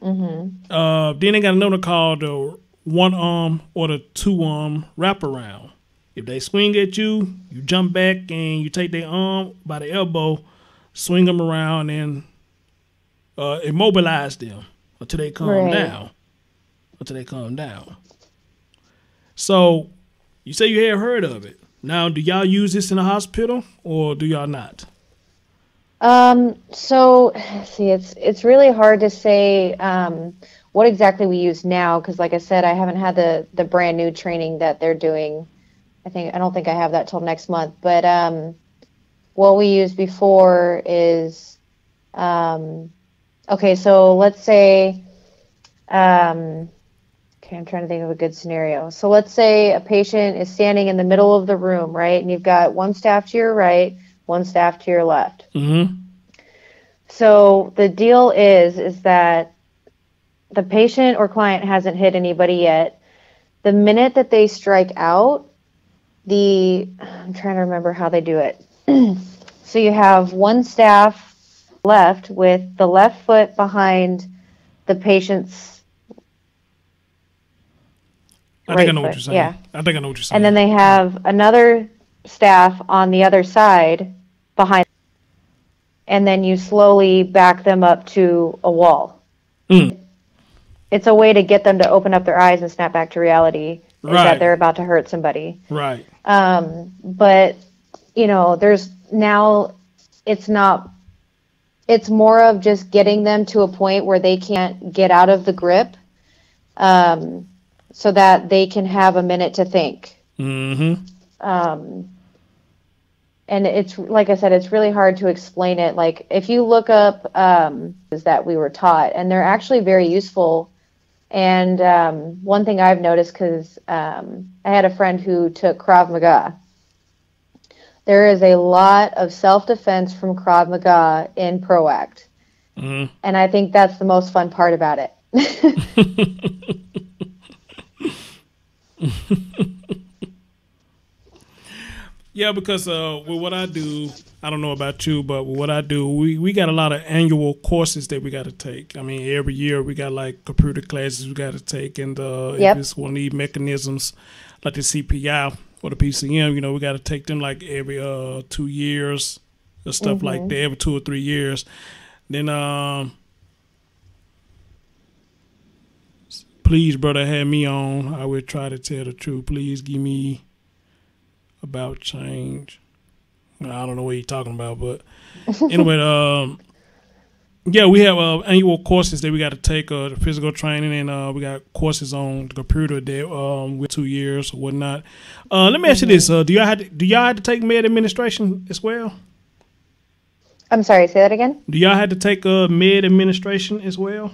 Then they got another called the one arm or the two arm wraparound. If they swing at you, you jump back and you take their arm by the elbow, swing them around and immobilize them until they calm down. Until they calm down. So you say you have heard of it. Now, do y'all use this in the hospital or do y'all not? So see, it's really hard to say what exactly we use now, because like I said, I haven't had the brand new training that they're doing. I don't think I have that till next month. But what we used before is okay. So let's say okay, I'm trying to think of a good scenario. So let's say a patient is standing in the middle of the room, right? And you've got one staff to your right, one staff to your left. So the deal is that the patient or client hasn't hit anybody yet. The minute that they strike out, I'm trying to remember how they do it. So you have one staff left with the left foot behind the patient's I think I know what you're saying. Yeah. I think I know what you're saying. And then they have another staff on the other side behind, and then you slowly back them up to a wall. It's a way to get them to open up their eyes and snap back to reality, is that they're about to hurt somebody. Right. But, you know, it's more of just getting them to a point where they can't get out of the grip, so that they can have a minute to think. And it's, like I said, it's really hard to explain it. Like, if you look up is that we were taught, and they're actually very useful. And one thing I've noticed, because I had a friend who took Krav Maga. There is a lot of self-defense from Krav Maga in PROACT. And I think that's the most fun part about it. Yeah, because with what I do, I don't know about you, but with what I do, we got a lot of annual courses that we got to take. I mean, every year we got like computer classes we got to take, and if it's one of these mechanisms like the CPI or the PCM, you know, we got to take them like every 2 years or stuff like that, every 2 or 3 years. Then please, brother, have me on. I will try to tell the truth. Please give me about change. I don't know what you're talking about, but anyway, yeah, we have annual courses that we got to take, the physical training, and we got courses on the computer that with 2 years or whatnot. Let me ask you this: do y'all have to take med administration as well? I'm sorry, say that again. Do y'all have to take med administration as well?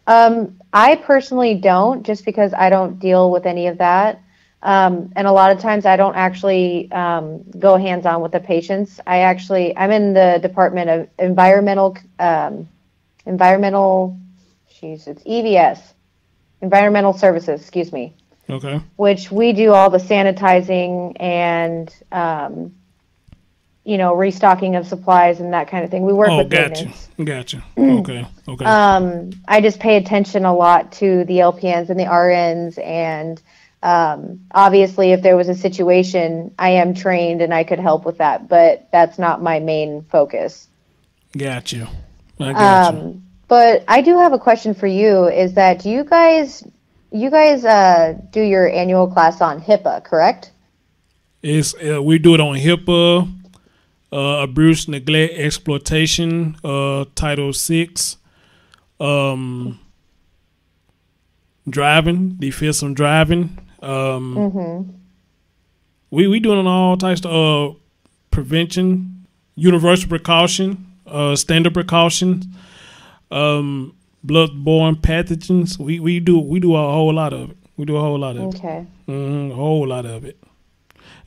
I personally don't, just because I don't deal with any of that. And a lot of times I don't actually go hands-on with the patients. I'm in the Department of Environmental, it's EVS, Environmental Services, excuse me. Okay. Which we do all the sanitizing and, restocking of supplies and that kind of thing. We work with maintenance. Gotcha. Okay. I just pay attention a lot to the LPNs and the RNs, and obviously if there was a situation, I am trained and I could help with that, but that's not my main focus. Gotcha. I gotcha. But I do have a question for you, is that do you guys do your annual class on HIPAA, correct? We do it on HIPAA, abuse, neglect, exploitation, Title VI, driving, defense of driving. We doing all types of prevention, universal precaution, standard precautions, blood-borne pathogens. We do a whole lot of it. We do a whole lot of it. Okay. A whole lot of it.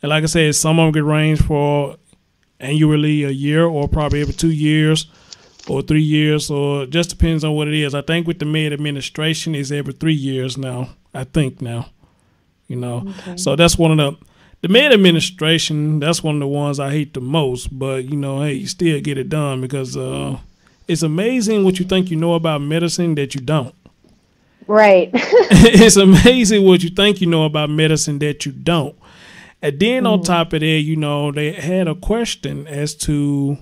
And like I said, some of them could range for annually a year, or probably every 2 years or 3 years, or it just depends on what it is. I think with the med administration is every 3 years now. I think now, Okay. So that's one of The med administration, that's one of the ones I hate the most. But, you know, hey, you still get it done because it's amazing what you think you know about medicine that you don't. Right. It's amazing what you think you know about medicine that you don't. And then on top of that, you know, they had a question as to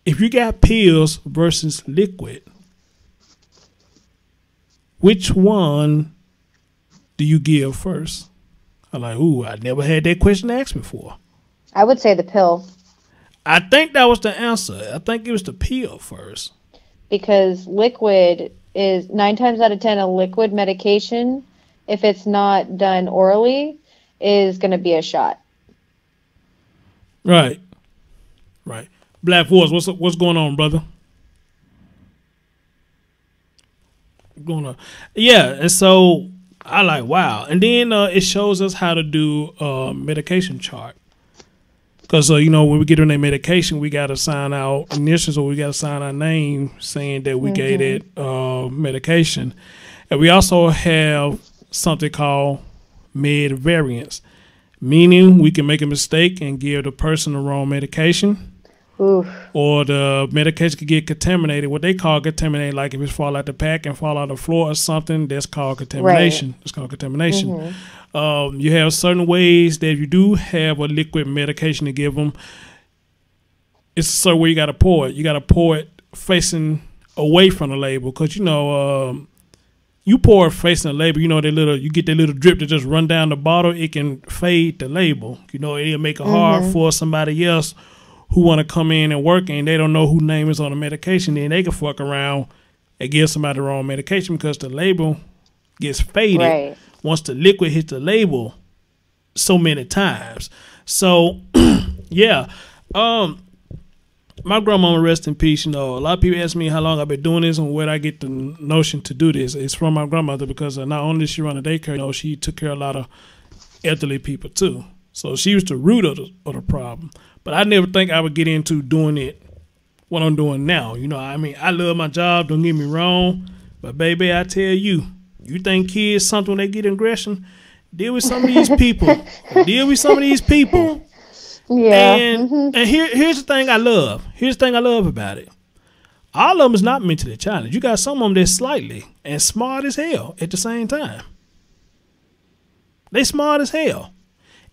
if you got pills versus liquid, which one do you give first? I'm like, ooh, I never had that question asked before. I would say the pill. I think that was the answer. I think it was the pill first. Because liquid is 9 times out of 10 a liquid medication, if it's not done orally, is going to be a shot. Right. Right. Black Force, what's going on, brother? Going on. Yeah, and so I like, wow. And then it shows us how to do a medication chart. Because, you know, when we get on that medication, we got to sign our initials or we got to sign our name saying that we gave it medication. And we also have something called med variance, meaning we can make a mistake and give the person the wrong medication. Oof. Or the medication could get contaminated. What they call contaminated, like if it fall out the pack and fall out the floor or something, that's called contamination. Right. It's called contamination. You have certain ways that you do have a liquid medication to give them. It's a certain way you got to pour it. You got to pour it facing away from the label because, you know, you pour it facing the label, you know, you get that little drip that just run down the bottle. It can fade the label. You know, it'll make it hard for somebody else who want to come in and work and they don't know whose name is on the medication. Then they can fuck around and give somebody the wrong medication because the label gets faded. Right. Once the liquid hits the label so many times. So, yeah. My grandmama, rest in peace, you know, a lot of people ask me how long I've been doing this and where I get the notion to do this. It's from my grandmother because not only did she run a daycare, you know, she took care of a lot of elderly people too. So she was the root of the problem. But I never think I would get into doing it what I'm doing now. You know, I mean, I love my job, don't get me wrong. But, baby, I tell you, you think kids something when they get aggression? Deal with some of these people. Deal with some of these people. Yeah. And here's the thing I love. Here's the thing I love about it. All of them is not mentally challenged. You got some of them that's slightly and smart as hell at the same time. They smart as hell.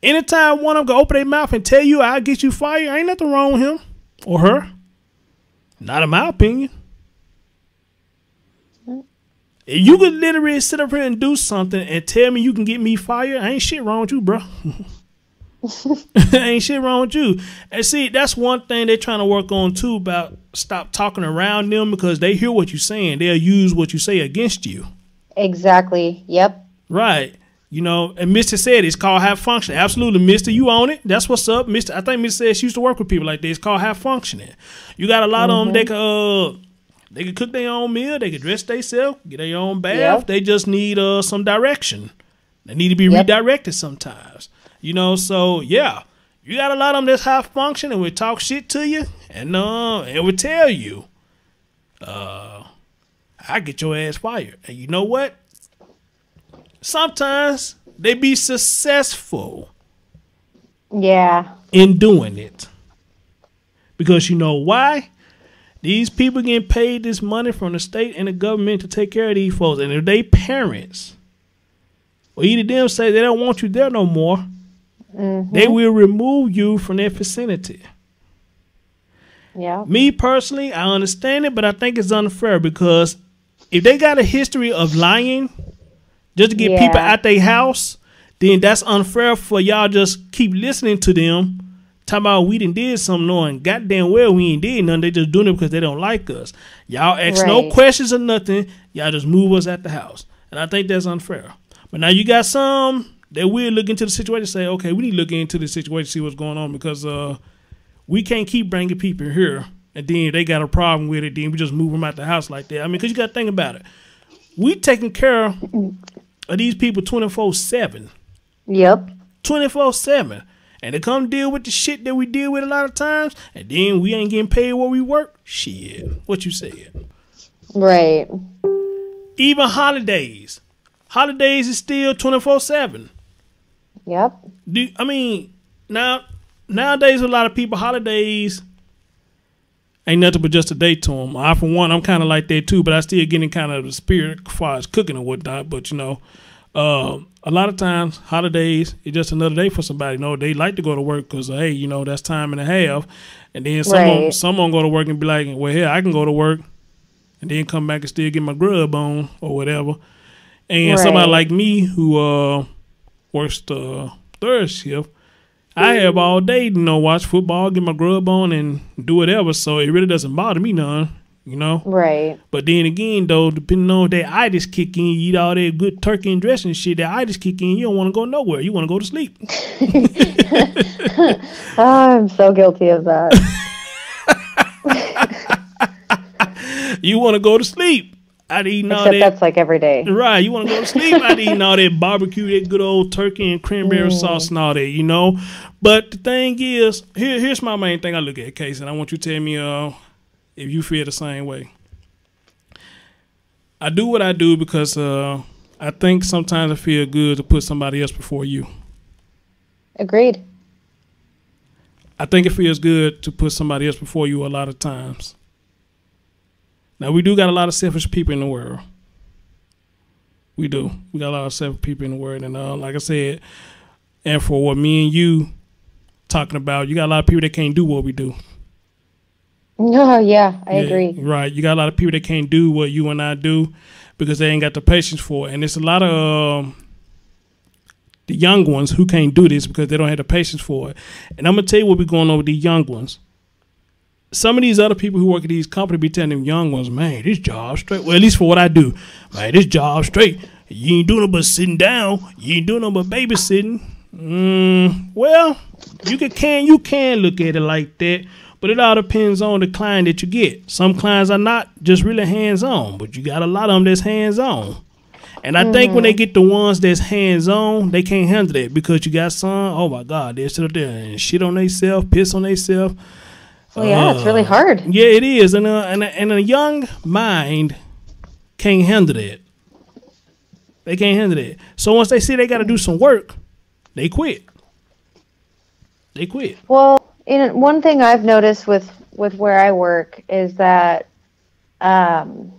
Anytime one of them can open their mouth and tell you I'll get you fired, ain't nothing wrong with him or her. Not in my opinion. If you could literally sit up here and do something and tell me you can get me fired, ain't shit wrong with you, bro. Ain't shit wrong with you. And see, that's one thing they're trying to work on too, about stop talking around them because they hear what you're saying. They'll use what you say against you. Exactly. Yep. Right. You know, and Mr. said it's called half functioning. Absolutely, Mr. You own it. That's what's up, Mr. I think Mr. said she used to work with people like this. It's called half functioning. You got a lot of them. They can cook their own meal. They can dress themselves, get their own bath. Yep. They just need some direction. They need to be redirected sometimes. You know, so yeah, you got a lot of them that's half function and will talk shit to you and it will tell you, I get your ass fired. And you know what? Sometimes they be successful. Yeah. In doing it. Because you know why? These people getting paid this money from the state and the government to take care of these folks. And if they parents, or either them say they don't want you there no more, they will remove you from their vicinity. Yeah. Me personally, I understand it, but I think it's unfair because if they got a history of lying just to get people out their house, then that's unfair for y'all just keep listening to them. Talking about we did something knowing goddamn well we ain't did nothing. They just doing it because they don't like us. Y'all ask no questions or nothing. Y'all just move us out the house. And I think that's unfair. But now you got some that will look into the situation and say, okay, we need to look into the situation, see what's going on because we can't keep bringing people here. And then they got a problem with it. Then we just move them out the house like that. I mean, because you got to think about it. We taking care of these people 24/7. Yep. 24/7. And they come deal with the shit that we deal with a lot of times, and then we ain't getting paid where we work. Shit. What you said. Right. Even holidays. Holidays is still 24/7. Yep. I mean, nowadays a lot of people, holidays ain't nothing but just a day to them. I, for one, I'm kind of like that too, but I still get in kind of the spirit as far as cooking and whatnot. But you know, a lot of times holidays it's just another day for somebody. You know, they like to go to work because hey, you know, that's time and a half, and then someone go to work and be like, well, here I can go to work, and then come back and still get my grub on or whatever. And somebody like me who works the third shift, I have all day, you know, watch football, get my grub on, and do whatever. So it really doesn't bother me none, you know. Right. But then again, though, depending on that itis kick in, you eat all that good turkey and dressing shit, that itis kick in, you don't want to go nowhere. You want to go to sleep. I'm so guilty of that. You want to go to sleep. I'd eating all that. That's like every day. Right. You want to go to sleep. I'd eating all that barbecue, that good old turkey and cranberry sauce and all that, you know. But the thing is, here's my main thing I look at, Casey, and I want you to tell me if you feel the same way. I do what I do because I think sometimes it feels good to put somebody else before you. Agreed. I think it feels good to put somebody else before you a lot of times. Now, we do got a lot of selfish people in the world. We do. We got a lot of selfish people in the world. And like I said, and for what me and you talking about, you got a lot of people that can't do what we do. Oh, yeah, I agree. Right. You got a lot of people that can't do what you and I do because they ain't got the patience for it. And it's a lot of the young ones who can't do this because they don't have the patience for it. And I'm going to tell you what we're going on with these young ones. Some of these other people who work at these companies be telling them young ones, man, this job straight. Well, at least for what I do. Man, this job straight. You ain't doing no but sitting down. You ain't doing no but babysitting. Well, you can look at it like that. But it all depends on the client that you get. Some clients are not just really hands-on, but you got a lot of them that's hands-on. And I think when they get the ones that's hands-on, they can't handle that because you got some, oh, my God, they'll sit up there and shit on themselves, piss on themselves. Well, yeah, it's really hard. Yeah, it is. And a young mind can't handle that. They can't handle that. So once they see they got to do some work, they quit. They quit. Well, one thing I've noticed with where I work is that, you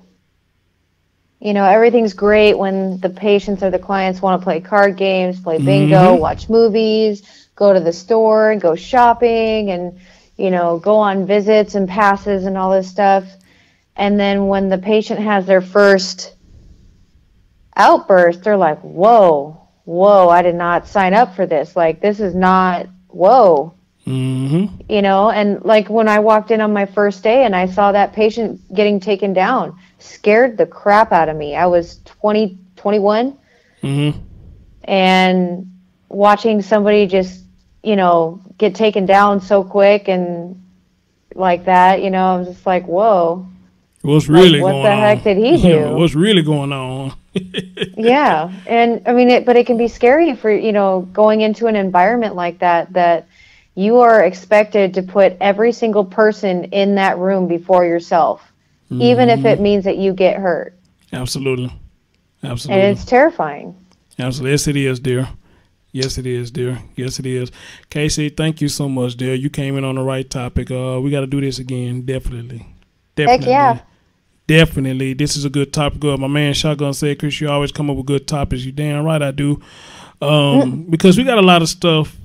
know, everything's great when the patients or the clients want to play card games, play bingo, watch movies, go to the store and go shopping and, you know, go on visits and passes and all this stuff. And then when the patient has their first outburst, they're like, whoa, I did not sign up for this. Like, this is not, whoa. You know, and like when I walked in on my first day and I saw that patient getting taken down, scared the crap out of me. I was 21. And watching somebody just, you know, get taken down so quick and like that, you know, I'm just like, whoa. What's really like, going on? What the heck did he do? What's really going on? Yeah. And I mean, but it can be scary for, you know, going into an environment like that you are expected to put every single person in that room before yourself, even if it means that you get hurt. Absolutely. And it's terrifying. Absolutely. Yes, it is, dear. Yes, it is, dear. Yes, it is. Casey, thank you so much, dear. You came in on the right topic. We got to do this again. Definitely. Heck yeah. Definitely. This is a good topic. My man Shotgun said, Chris, you always come up with good topics. You damn right I do. Because we got a lot of stuff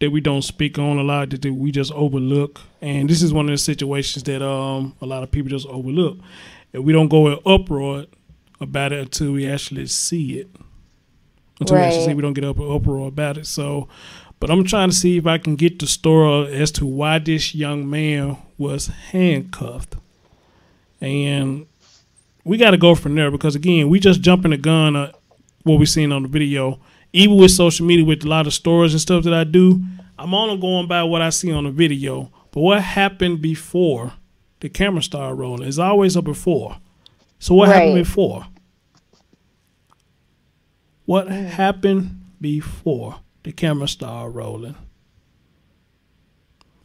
that we don't speak on, a lot that we just overlook. And this is one of the situations that a lot of people just overlook. And we don't go in uproar about it until we actually see it. Until we actually see, we don't get up in uproar about it. So, but I'm trying to see if I can get the story as to why this young man was handcuffed. And we got to go from there because, again, we just jumping the gun at what we seen on the video. Even with social media, with a lot of stories and stuff that I do, I'm only going by what I see on the video. But what happened before the camera started rolling? It's always a before. So what happened before? What happened before the camera started rolling?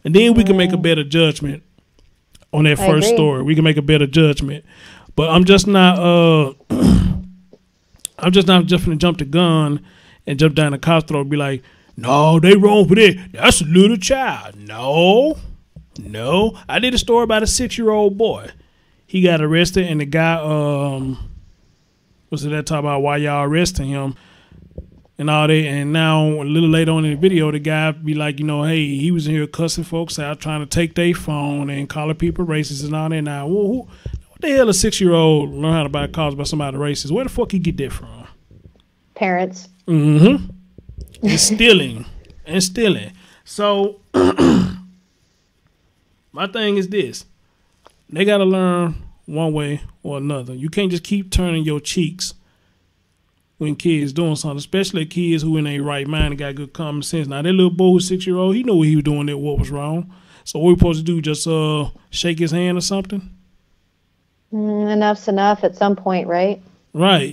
And then we can make a better judgment on that first story. We can make a better judgment. But I'm just not just going to jump the gun and jump down the cop's throat and be like, no, they wrong for that. That's a little child. No. I did a story about a 6-year-old boy. He got arrested, and the guy, was it that talk about why y'all arresting him and all that? And now, a little later on in the video, the guy be like, hey, he was in here cussing folks out, trying to take their phone and calling people racist and all that. Now, what the hell a 6-year-old learn how to buy cars by somebody racist? Where the fuck he get that from? Parents. Mm-hmm. And stealing. So, my thing is this. They got to learn one way or another. You can't just keep turning your cheeks when kids doing something, especially kids who in their right mind and got good common sense. Now, that little boy who's 6-year-old, he knew what he was doing, what was wrong. So, what we supposed to do, just shake his hand or something? Enough's enough at some point, right? Right.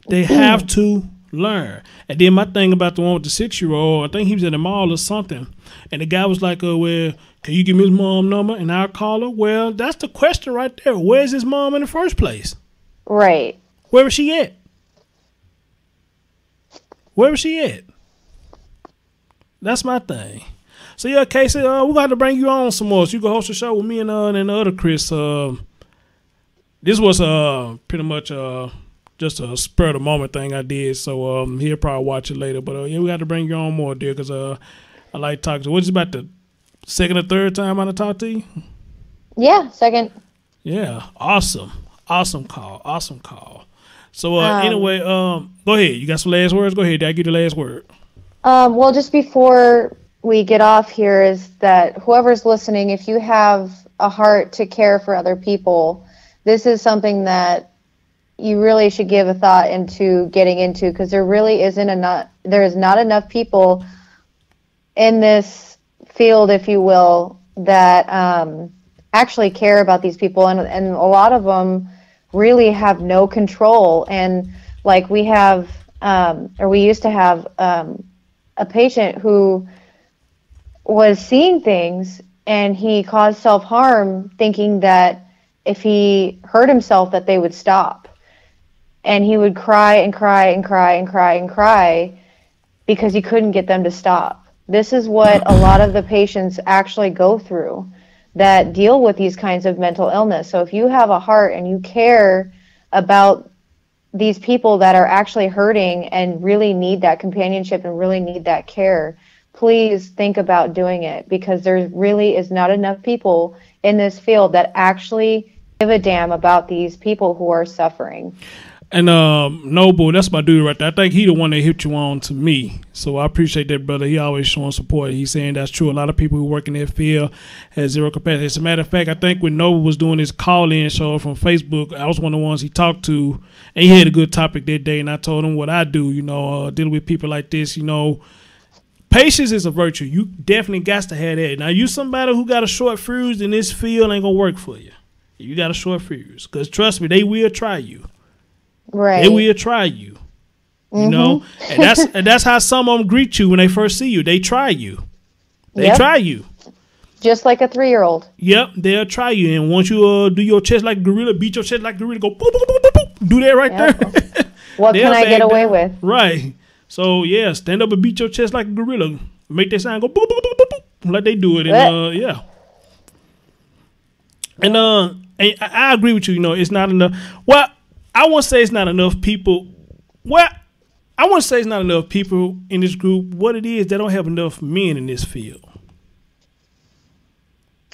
They have to learn. And then my thing about the one with the 6-year-old, I think he was at the mall or something, and the guy was like, well, can you give me his mom number and I'll call her? Well, that's the question right there. Where's his mom in the first place? Right. Where was she at? That's my thing. So yeah, Casey, we're going to bring you on some more so you can host a show with me and the other Chris. This was pretty much just a spur of the moment thing I did, so he'll probably watch it later. But yeah, we got to bring you on more, dear, because I like talking to you. What's about the second or third time I talk to you? Yeah, second. Yeah, awesome call. So anyway, go ahead. You got some last words? Go ahead. I'll give you the last word. Well, just before we get off here, is that whoever's listening, if you have a heart to care for other people, this is something that you really should give a thought into getting into, because there really there is not enough people in this field, if you will, that actually care about these people, and a lot of them really have no control. And like we have, or we used to have a patient who was seeing things, and he caused self-harm thinking that if he hurt himself that they would stop. And he would cry and cry and cry and cry and cry because he couldn't get them to stop. This is what a lot of the patients actually go through that deal with these kinds of mental illness. So if you have a heart and you care about these people that are actually hurting and really need that companionship and really need that care, please think about doing it, because there really is not enough people in this field that actually give a damn about these people who are suffering. And Noble, that's my dude right there. I think he the one that hit you on to me. So I appreciate that, brother. He always showing support. He's saying that's true. A lot of people who work in that field has zero capacity. As a matter of fact, I think when Noble was doing his call-in show from Facebook, I was one of the ones he talked to, and he had a good topic that day, and I told him what I do, dealing with people like this, patience is a virtue. You definitely got to have that. Now, you somebody who got a short fuse in this field ain't going to work for you. You got a short fuse. Because trust me, they will try you. Right. They will try you. You know? And that's how some of them greet you when they first see you. They try you. They try you. Just like a 3-year-old. Yep, they'll try you. And once you do your chest like a gorilla, beat your chest like a gorilla, go boop, boop, boop, boop, boop, do that right there. What can I get away with? Right. So, yeah, stand up and beat your chest like a gorilla. Make that sound go boop, boop, boop, boop, boop, like they do it. And, yeah. And I agree with you. It's not enough. Well, I won't say it's not enough people. Well, I won't say it's not enough people in this group. What it is, they don't have enough men in this field.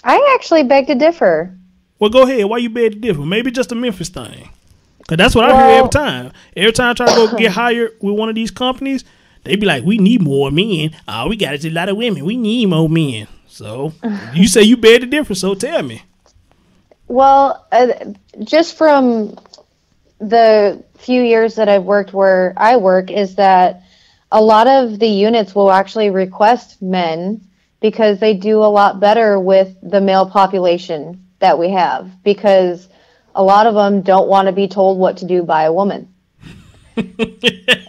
I actually beg to differ. Well, go ahead. Why you beg to differ? Maybe just a Memphis thing. Because that's what I hear every time. Every time I try to go get hired with one of these companies, they be like, we need more men. Oh, we got a lot of women. We need more men. So you say you beg to differ, so tell me. Well, just from the few years that I've worked where I work, is that a lot of the units will actually request men because they do a lot better with the male population that we have, because a lot of them don't want to be told what to do by a woman.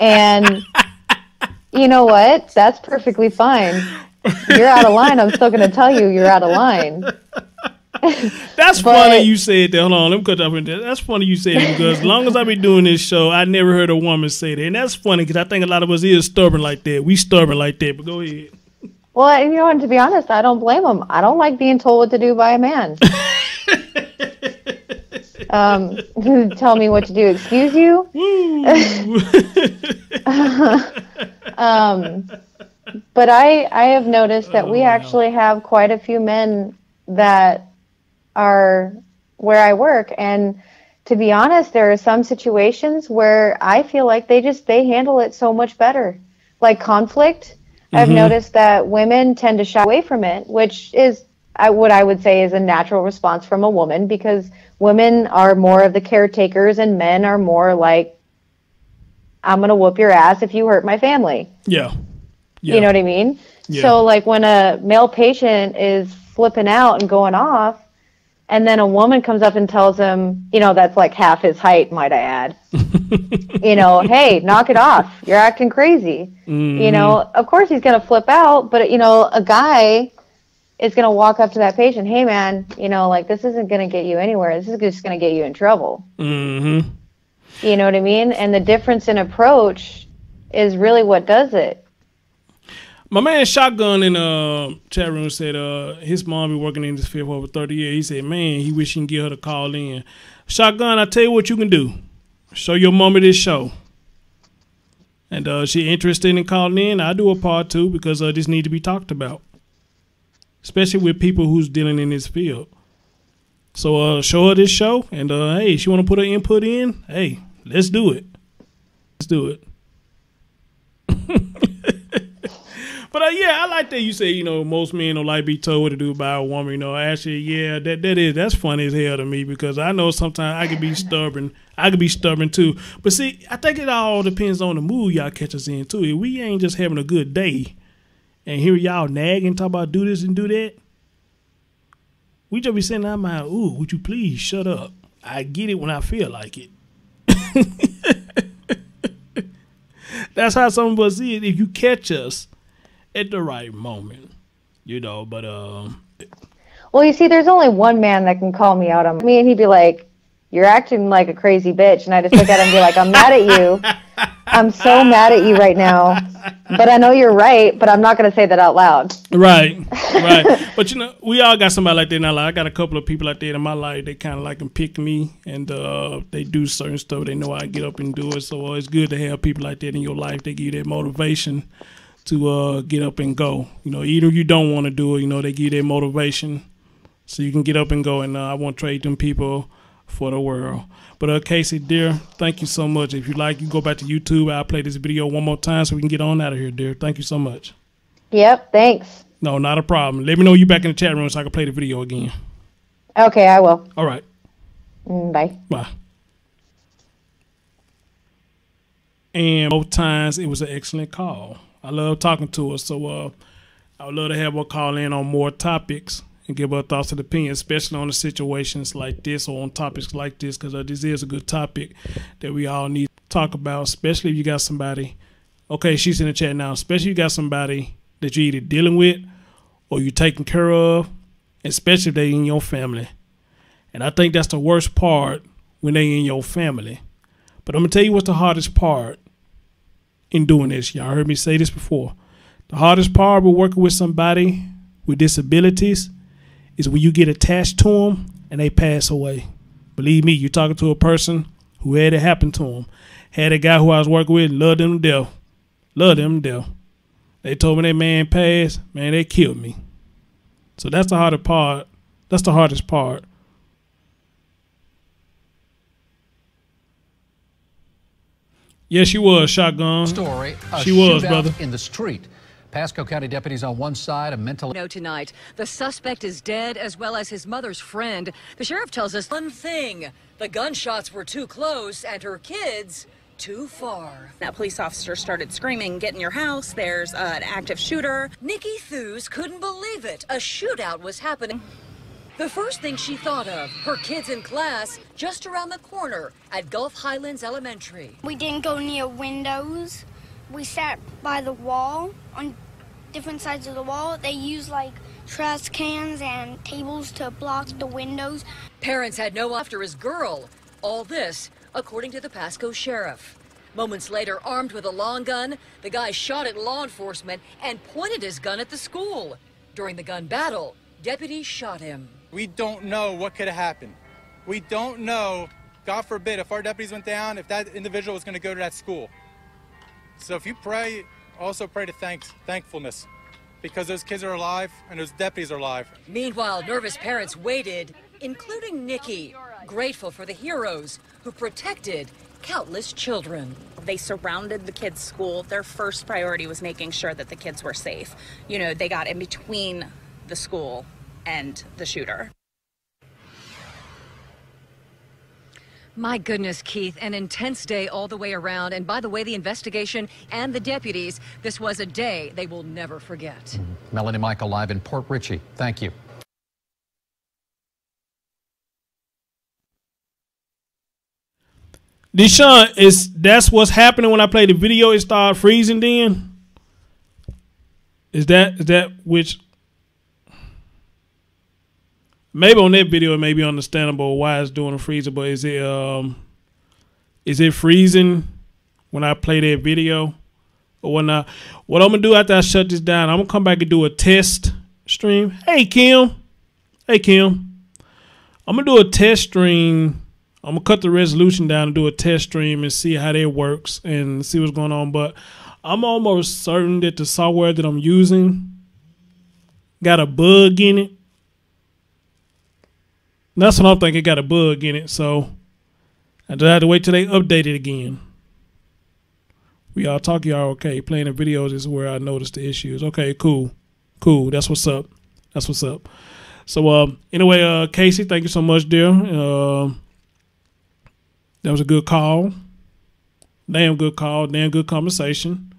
And you know what? That's perfectly fine. You're out of line. I'm still going to tell you you're out of line. That's funny you said that. Hold on, let me cut off. That's funny you said it because as long as I be doing this show, I never heard a woman say that, and that's funny because I think a lot of us is stubborn like that. We stubborn like that. But go ahead. Well, you know, and to be honest, I don't blame them. I don't like being told what to do by a man. Who tell me what to do? Excuse you. But I have noticed that we actually have quite a few men that are where I work, and to be honest, there are some situations where I feel like they handle it so much better. Like conflict, I've noticed that women tend to shy away from it, which is what I would say is a natural response from a woman, because women are more of the caretakers and men are more like, I'm going to whoop your ass if you hurt my family. Yeah. You know what I mean? Yeah. So like when a male patient is flipping out and going off, and then a woman comes up and tells him, you know, that's like half his height, might I add, you know, hey, knock it off. You're acting crazy. You know, of course he's going to flip out, but, you know, a guy is going to walk up to that patient, hey, man, you know, like this isn't going to get you anywhere. This is just going to get you in trouble. You know what I mean? And the difference in approach is really what does it. My man Shotgun in chat room said his mom been working in this field for over 30 years. He said, man, he wish he can get her to call in. Shotgun, I tell you what you can do. Show your mama this show. And she interested in calling in. I do a part too because this need to be talked about. Especially with people who's dealing in this field. So show her this show. And hey, she want to put her input in. Hey, let's do it. Let's do it. But yeah, I like that you say, you know, most men don't like be told what to do by a woman. You know, actually, yeah, that's funny as hell to me because I know sometimes I can be stubborn. I can be stubborn too. But see, I think it all depends on the mood y'all catch us in too. If we ain't just having a good day and hear y'all nag and talk about do this and do that, we just be sitting there, mind, ooh, would you please shut up? I get it when I feel like it. That's how some of us see it. If you catch us at the right moment, you know, but well, you see, there's only one man that can call me out on me, and he'd be like, you're acting like a crazy bitch, and I just look at him and be like, I'm mad at you. I'm so mad at you right now, but I know you're right, but I'm not going to say that out loud. Right. But you know, we all got somebody like that in our life. I got a couple of people like that in my life. They kind of like can pick me, and they do certain stuff. They know I get up and do it. So it's good to have people like that in your life. They give you that motivation to get up and go. You know, even if you don't want to do it, you know, they give you that motivation so you can get up and go. And I won't trade them people for the world. But Casey, dear, thank you so much. If you like, you go back to YouTube. I'll play this video one more time so we can get on out of here, dear. Thank you so much. Yep, thanks. No, not a problem. Let me know you back in the chat room so I can play the video again. Okay, I will. All right. Bye. Bye. And both times it was an excellent call. I love talking to her, so I would love to have her call in on more topics and give her thoughts and opinions, especially on the situations like this or on topics like this, because this is a good topic that we all need to talk about, especially if you got somebody. Okay, she's in the chat now. Especially if you got somebody that you're either dealing with or you're taking care of, especially if they're in your family. And I think that's the worst part when they're in your family. But I'm going to tell you what's the hardest part in doing this. Y'all heard me say this before. The hardest part with working with somebody with disabilities is when you get attached to them and they pass away. Believe me, you're talking to a person who had it happen to them. Had a guy who I was working with, loved them to death. Loved them to death. They told me that man passed, man, they killed me. So that's the hardest part. That's the hardest part. Yes, she was, Shotgun. Story. She was, brother. In the street. Pasco County deputies on one side, a mental... No, tonight, the suspect is dead, as well as his mother's friend. The sheriff tells us one thing. The gunshots were too close, and her kids too far. That police officer started screaming, get in your house, there's an active shooter. Nikki Thews couldn't believe it. A shootout was happening. The first thing she thought of, her kids in class just around the corner at Gulf Highlands Elementary. We didn't go near windows. We sat by the wall, on different sides of the wall. They used like trash cans and tables to block the windows. Parents had no after his girl. All this, according to the Pasco sheriff. Moments later, armed with a long gun, the guy shot at law enforcement and pointed his gun at the school. During the gun battle, deputies shot him. We don't know what could have happened. We don't know, God forbid, if our deputies went down, if that individual was going to go to that school. So if you pray, also pray to thankfulness, because those kids are alive and those deputies are alive. Meanwhile, nervous parents waited, including Nikki, grateful for the heroes who protected countless children. They surrounded the kids' school. Their first priority was making sure that the kids were safe. You know, they got in between the school and the shooter. My goodness, Keith, an intense day all the way around. And by the way, the investigation and the deputies, this was a day they will never forget. Melanie Michael live in Port Richey. Thank you. Deshaun, that's what's happening when I play the video? It started freezing then? Is that which... Maybe on that video it may be understandable why it's doing a freezer, but is it freezing when I play that video or whatnot? What I'm gonna do after I shut this down, I'm gonna come back and do a test stream. Hey Kim. I'm gonna do a test stream. I'm gonna cut the resolution down and do a test stream and see how that works and see what's going on. But I'm almost certain that the software that I'm using got a bug in it. That's what I'm thinking, got a bug in it, so I just have to wait till they update it again. We all talk, y'all okay. Playing the videos is where I noticed the issues. Okay, cool. That's what's up. So anyway, Casey, thank you so much, dear. That was a good call. Damn good call, damn good conversation.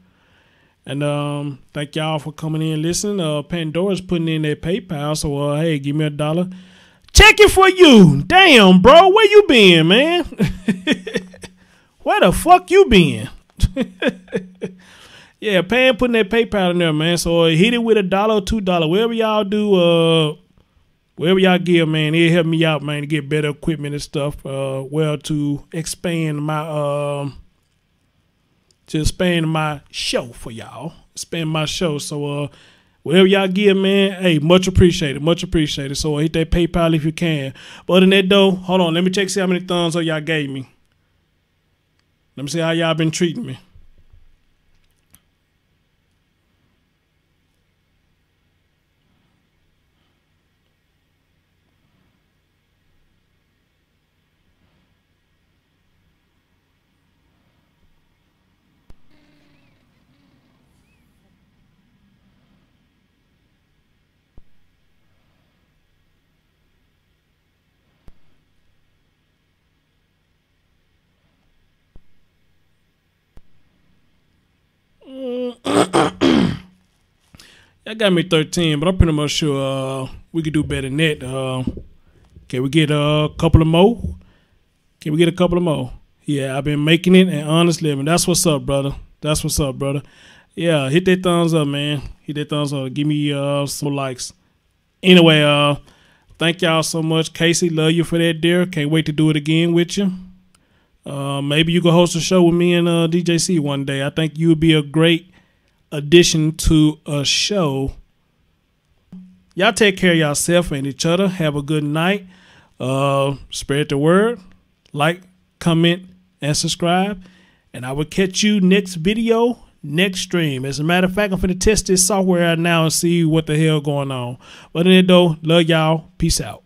And thank y'all for coming in and listening. Pandora's putting in their PayPal, so hey, give me $1. Check it for you. Damn, bro. Where you been, man? Where the fuck you been? Yeah, Pan putting that PayPal in there, man. So hit it with $1 or $2. Wherever y'all do, wherever y'all give, man, it help me out, man, to get better equipment and stuff. Well, to expand my show for y'all. Expand my show. So whatever y'all give, man, hey, much appreciated. So hit that PayPal if you can. But other than that, though, hold on. Let me check, see how many thumbs up y'all gave me. Let me see how y'all been treating me. That got me 13, but I'm pretty much sure we could do better than that. Can we get a couple of more? Yeah, I've been making it an honest living. That's what's up, brother. Yeah, hit that thumbs up, man. Give me some likes. Anyway, thank y'all so much. Casey, love you for that, dear. Can't wait to do it again with you. Maybe you can host a show with me and DJC one day. I think you would be a great addition to a show. Y'all take care of yourself and each other. Have a good night. Spread the word. Like, comment, and subscribe. And I will catch you next video, next stream. As a matter of fact, I'm finna test this software out now and see what the hell going on. But in it though, love y'all. Peace out.